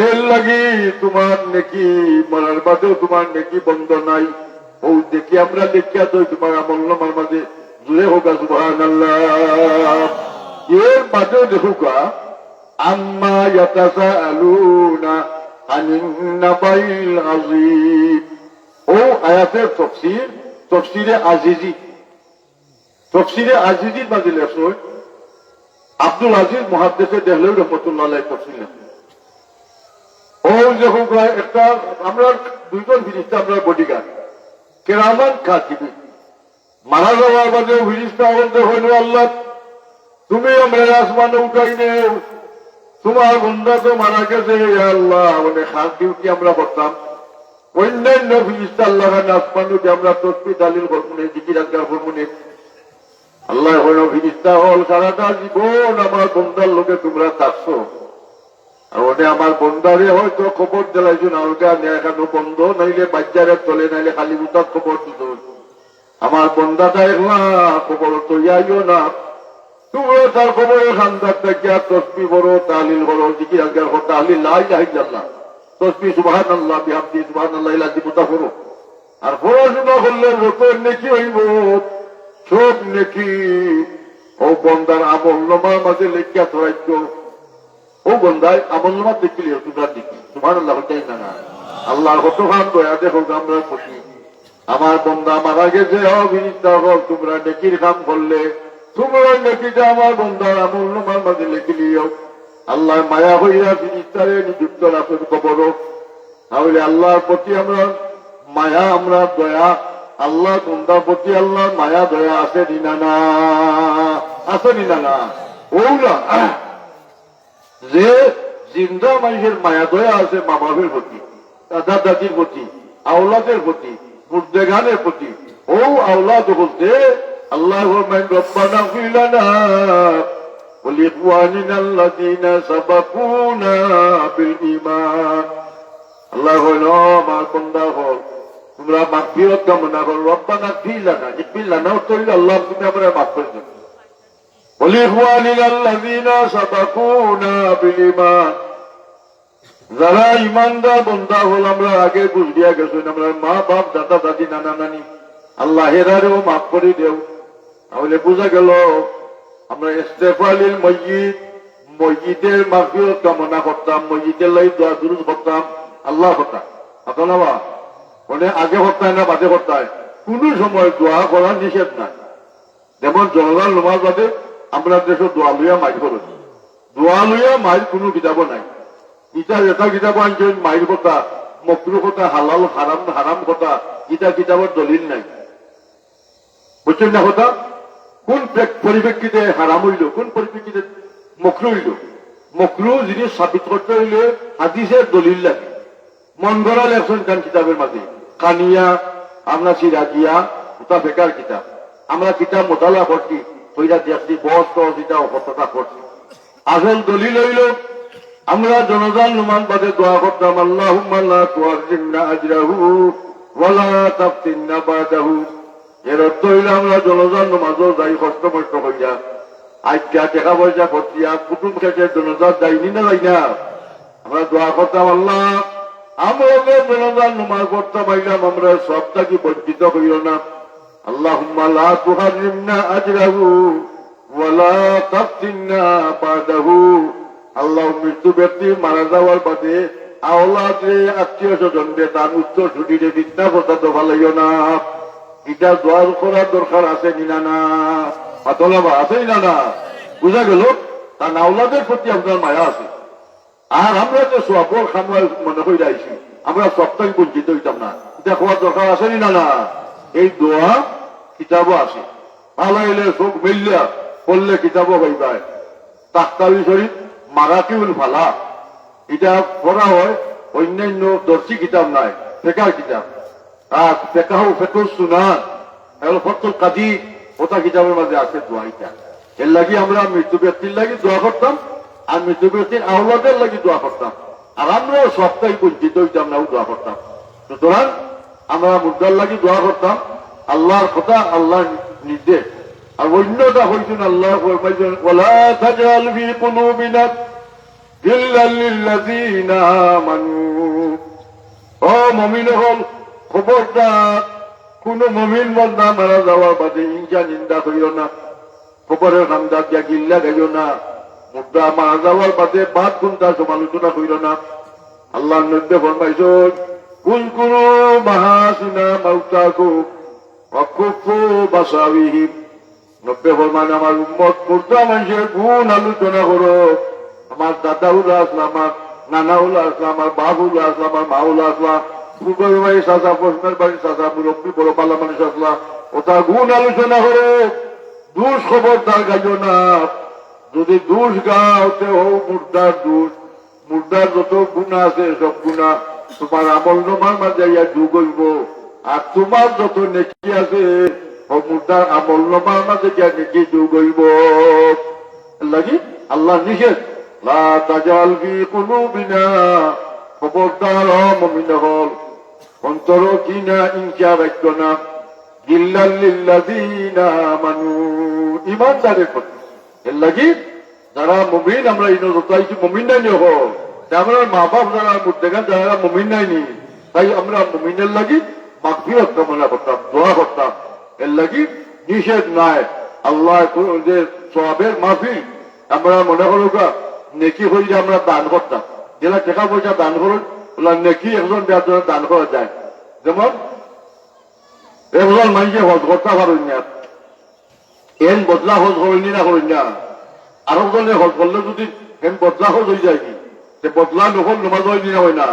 এর লাগি তোমার নেকি মরার বাদেও তোমার নেকি বন্ধ নাই। ও দেখি আমরা দেখিয়া তো তোমার আমল নামার মাঝে জুড়ে হোক সুবহানাল্লাহ। এর বাদেও দেখুকা আম্মা ইয়াতাসাআলুনা আনিন নাবাইল আযীম। ও আয়াতের তফসির তফসিরে আজিজি, তফসিরে আজিজির মাঝে লেখা আব্দুল আজিজ মুহাদ্দিসে দেহলভী রহমাতুল্লাহ আলাইহি তফসির লেখা। ও যখন একটা আমরা দুইজন ফিরিস্তা, আমরা বডিগার্ড কেরামান কাতিবিন, মারা যাওয়ার বাদে ফিরিস্তা বলতে হইল আল্লাহ তুমি আমরা আসমানে উঠাই নেও, তোমার বন্দা তো মারা গেছে, আল্লাহ মানে খাস ডিউটি আমরা করতাম। অন্যান্য ফিরিস্তা আল্লাহ আসমানুকে আমরা তসবিহ তাহলিল করবনে, জিকির আজকার করবনে। আল্লাহ হইল ফিরিস্তা হল সারাটা জীবন আমার বন্দার লোকে তোমরা থাকছো, আর ওটা আমার বন্দারে হয়তো খবর দিলাইছো না, ওটা এখানে বন্ধ নাইলে বাচ্চারে চলে, নাইলে খালি উতার খবর দিত। আমার বন্দাটা একলা খবর তো যাইও না, তোমরা তার খবরে খান্দার থেকে তসবিহ বড়, তাহলিল বড়, জিকির আজকার করো, তাহলিল লা ইলাহা ইল্লাল্লাহ, তসবিহ সুবহানাল্লাহ বিহামদি সুবহানাল্লাহ ইলাজিবুতা করো। আর পড়াশোনা করলে যত নেকি হইব সব নেকি ও বন্দার আমল নামার মাঝে লেখিয়া ধরাইছ। ও বন্দায় আমল নামা দেখিলে তোমরা দেখি সুবহানাল্লাহ হইতেই না। আল্লাহর কতখান দয়া দেখো আমরা খুশি। আমার বন্দা মারা গেছে, অবিনিতা হল তোমরা নেকির কাম করলে তোমরা নেকিটা আমার বন্দার আমল নামার মাঝে লেখিলিও। আল্লাহ মায়া হইয়া ফিরিস্তারে নিযুক্ত রাখুন কবর। তাহলে আল্লাহর প্রতি আমরা মায়া, আমরা দয়া, আল্লাহ বন্দার প্রতি আল্লাহ মায়া দয়া আছে নিনা না, আছে নিনা না? ও না যে জিন্দা মানুষের মায়া দয়া আছে মা বাপের প্রতি, দাদা দাদির প্রতি, আওলাদের প্রতি, মুর্দেগানের প্রতি। ও আওলাদ বলতে আল্লাহ রব্বানা ইগফির লানা ولإخواننا الذين سبقونا بالإيمان। আল্লাহ হইল আমার বন্দা হল তোমরা মাগফিরাত কামনা করো, রব্বানা ইগফির লানা, ইগফির লানা তৈরি আল্লাহ তুমি আমরা মাফ করে দাও। ولإخواننا الذين سبقونا بالإيمان। যারা ইমানদার বন্দা হল আমরা আগে বুঝিয়া গেছো, আমরা মা বাপ দাদা দাদি নানা নানি, আল্লাহ এরারেও মাফ করে দেও। তাহলে বোঝা গেল আমরা ইস্তেগফারিল ময়্যিত, ময়্যিতের মাগফিরাত কামনা করতাম, ময়্যিতের লাগি দোয়া দুরূদ করতাম, আল্লাহ হতাম আপনারা মানে আগে হত্যায় না বাদে হত্যায় কোন সময় দোয়া করার নিষেধ নাই। যেমন জনগণ নামাজ বাদে আমরা দেশের দোয়া লইয়া মাইর করেছি, দোয়া লইয়া মাইর কোনো কিতাব নাই। ইটা এটা কিতাব আনছেন মাইর কথা, মকরু কথা, হালাল হারাম হারাম কথা, ইটা কিতাবের দলিল নাই। বুঝছেন না কথা? কোন পরিপ্রেক্ষিতে হারাম হইল, কোন পরিপ্রেক্ষিতে মকরু হইল? মকরু জিনিস সাবিত করতে হইলে হাদিসের দলিল লাগে। মন গড়া লেখছেন খান কিতাবের মাঝে কানিয়া, আমরা সিরাজিয়া, ওটা বেকার কিতাব। আমরা কিতাব মোতালা করছি, ওইটা দেখছি বস টস এটা অপরটা করছি। আসল দলিল হইল আমরা জনজান নুমান বাদে দোয়া করতাম, আল্লাহুম্মা লা তুআজ্জিলনা আজরাহু ওয়া লা তাফতিননা বাদাহু। এর অর্থ হইল আমরা জনজান নামাজও যাই কষ্ট মষ্ট হইয়া আজকা টাকা পয়সা খরচিয়া কুটুম খেতে জনজাত যাইনি না যাই না, আমরা দোয়া করতাম আল্লাহ আমরা জনজান নামাজ পড়তে পাইলাম, আমরা সবটাকে বঞ্চিত হইল না। আল্লাহুম্মা লা তুহাররিমনা আজরাহু ওয়া লা তাফতিননা বাদাহু। আল্লাহ মৃত্যু ব্যক্তি মারা যাওয়ার বাদে আওলাদে আত্মীয় স্বজনদের তার উচ্চ ছুটিতে ফিতনা ফসাদ ভালাইও না। এটা দোয়ার করার দরকার আছে নিনা না আতলাবা আছে না না বুঝা গেল। তার আওলাদের প্রতি আপনার মায়া আছে। আর আমরা যে সবর খামলা মনে করে আইছি আমরা সবটাই বঞ্চিত হইতাম না। এটা হওয়ার দরকার আছে না না। এই দোয়া কিতাবও আছে আলাইলে চোখ মিল্লা পড়লে কিতাবও পাইবায়। তাক্তাবি শরীফ মারাকিউল ফালা এটা পড়া হয়, অন্যান্য দর্শী কিতাব নাই, ফেকার কিতাব। আর ফেকাহ ফেকুল সুনান ফতুল কাদি ওটা কিতাবের মাঝে আছে দোয়া। এটা এর লাগি আমরা মৃত্যু ব্যক্তির লাগি দোয়া করতাম আর মৃত্যু ব্যক্তির আওলাদের লাগি দোয়া করতাম। আর আমরাও সবটাই বঞ্চিত হইতাম না দোয়া করতাম। সুতরাং আমরা মুদ্রার লাগি দোয়া করতাম। আল্লাহর কথা আল্লাহর নির্দেশ। আর অন্যটা হইছেন আল্লাহ ফরমাইছেন ওয়ালা তাজআল ফি কুলুবিনা গিল্লাল লিল্লাযিনা আমানু। ও মুমিন হল খবরদার কোন মুমিন বান্দা মারা যাওয়ার বাদে হিংসা নিন্দা করিও না, খবরের নামদার দিয়া গিল্লা গাইও না, মুদ্রা মারা যাওয়ার বাদে বাদ গুণটা সমালোচনা করিও না। আল্লাহর নবী ফরমাইছেন কুল কুরু মাহাসিনা মাউতাকুম ওয়া কুফু বাসাবিহিম। নব্বে ফরমান আমার উম্মত মুর্দা মানুষের গুণ আলোচনা করো। আমার দাদাউল্লাহ আসলাম, আমার নানাউল্লাহ আসলাম, আমার বাবুল্লাহ আসলাম, আমার মাউল্লাহ আসলাম, পূর্বের বাড়ি সাজা, পশ্চিমের বাড়ি সাজা, মুরব্বী বড় পাল্লা মানুষ আসলাম, ওটা গুণ আলোচনা করো। দোষ খবর তার গাইও না। যদি দোষ গাওতে হো মুর্দার দোষ, মুর্দার যত গুণা আছে সব গুণা তোমার আমল নমার মাঝে যোগ হইব। আর তোমার যত নেকি আছে মুর্দার আমল নমার মাঝে গিয়া নেকি যোগ হইব। লাগি আল্লাহ নিষেধ লা তাজাল ফি কুলুবিনা। খবরদার মুমিন হল অন্তর কিনা ইনসা রাখতো না গিল্লাল লিল্লাযিনা আমানু। ইমানদারের প্রতি এর লাগি যারা মুমিন আমরা ইনো যতাইছি মুমিন নাই হল আমরা মা বাপ যারা মুর্দেগান যারা মুমিন নাইনি তাই আমরা মুমিনের লাগি মাগফিরাত কামনা করতাম, দোয়া করতাম। এর লাগি নিষেধ নাই। আল্লাহ যে সওয়াবের মাহফিল আমরা মনে করো নেকি হইলে আমরা দান করতাম। যেটা টাকা পয়সা দান করুন ওলা নেকি একজন বেয়ার দান করা যায়। যেমন একজন মানুষে হজ করতে পারেন না, এন বদলা হজ করেনি না করেন না। আর একজনে হজ করলে যদি এন বদলা হজ হয়ে যায় কি সে বদলা নকল নমাজ হয়নি না হয় না।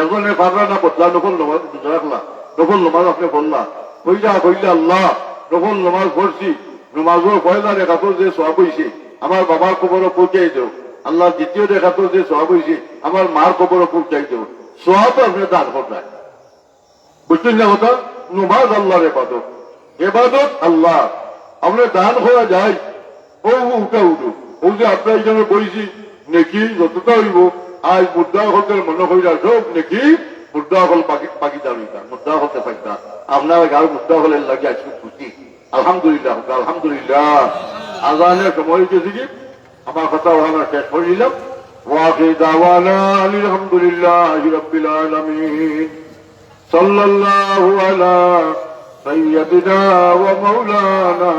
একজনে পারলা না বদলা নকল নমাজ রাখলা, নকল নমাজ আপনি পড়লা হইলা হইলে আল্লাহ নকল নমাজ পড়ছি, নমাজের পয়লা রেখাতো যে সব হয়েছে আমার বাবার খবরও পৌঁছাই দেও। আল্লাহ দ্বিতীয় রেখাতো যে সব হয়েছে আমার মার খবরও পৌঁছাই দেও। সব আপনি দান করলেন। বুঝছেন না কথা? নমাজ আল্লাহর এবাদত, এবাদত আল্লাহ। আমরা দান করা যায় ও উঠা উঠো ও যে আপনার এখানে বইছি নেকি যতটা হইব আজ মুদ্রা হতের মনে হইলা সব নেকি মুদ্রা হল বাকিদার হইতা মুদ্রা হতে পাইতা। আপনার গাড়ি মুদ্রা হলের লাগে আজকে খুশি। আলহামদুলিল্লাহ আলহামদুলিল্লাহ। আজানের সময় হয়েছে কি আমার কথা ওখানে শেষ করে দিলাম। ওয়াকির দাওয়ানা আলহামদুলিল্লাহি রাব্বিল আলামিন। সাল্লাল্লাহু আলা সাইয়্যিদিনা ওয়া মাওলানা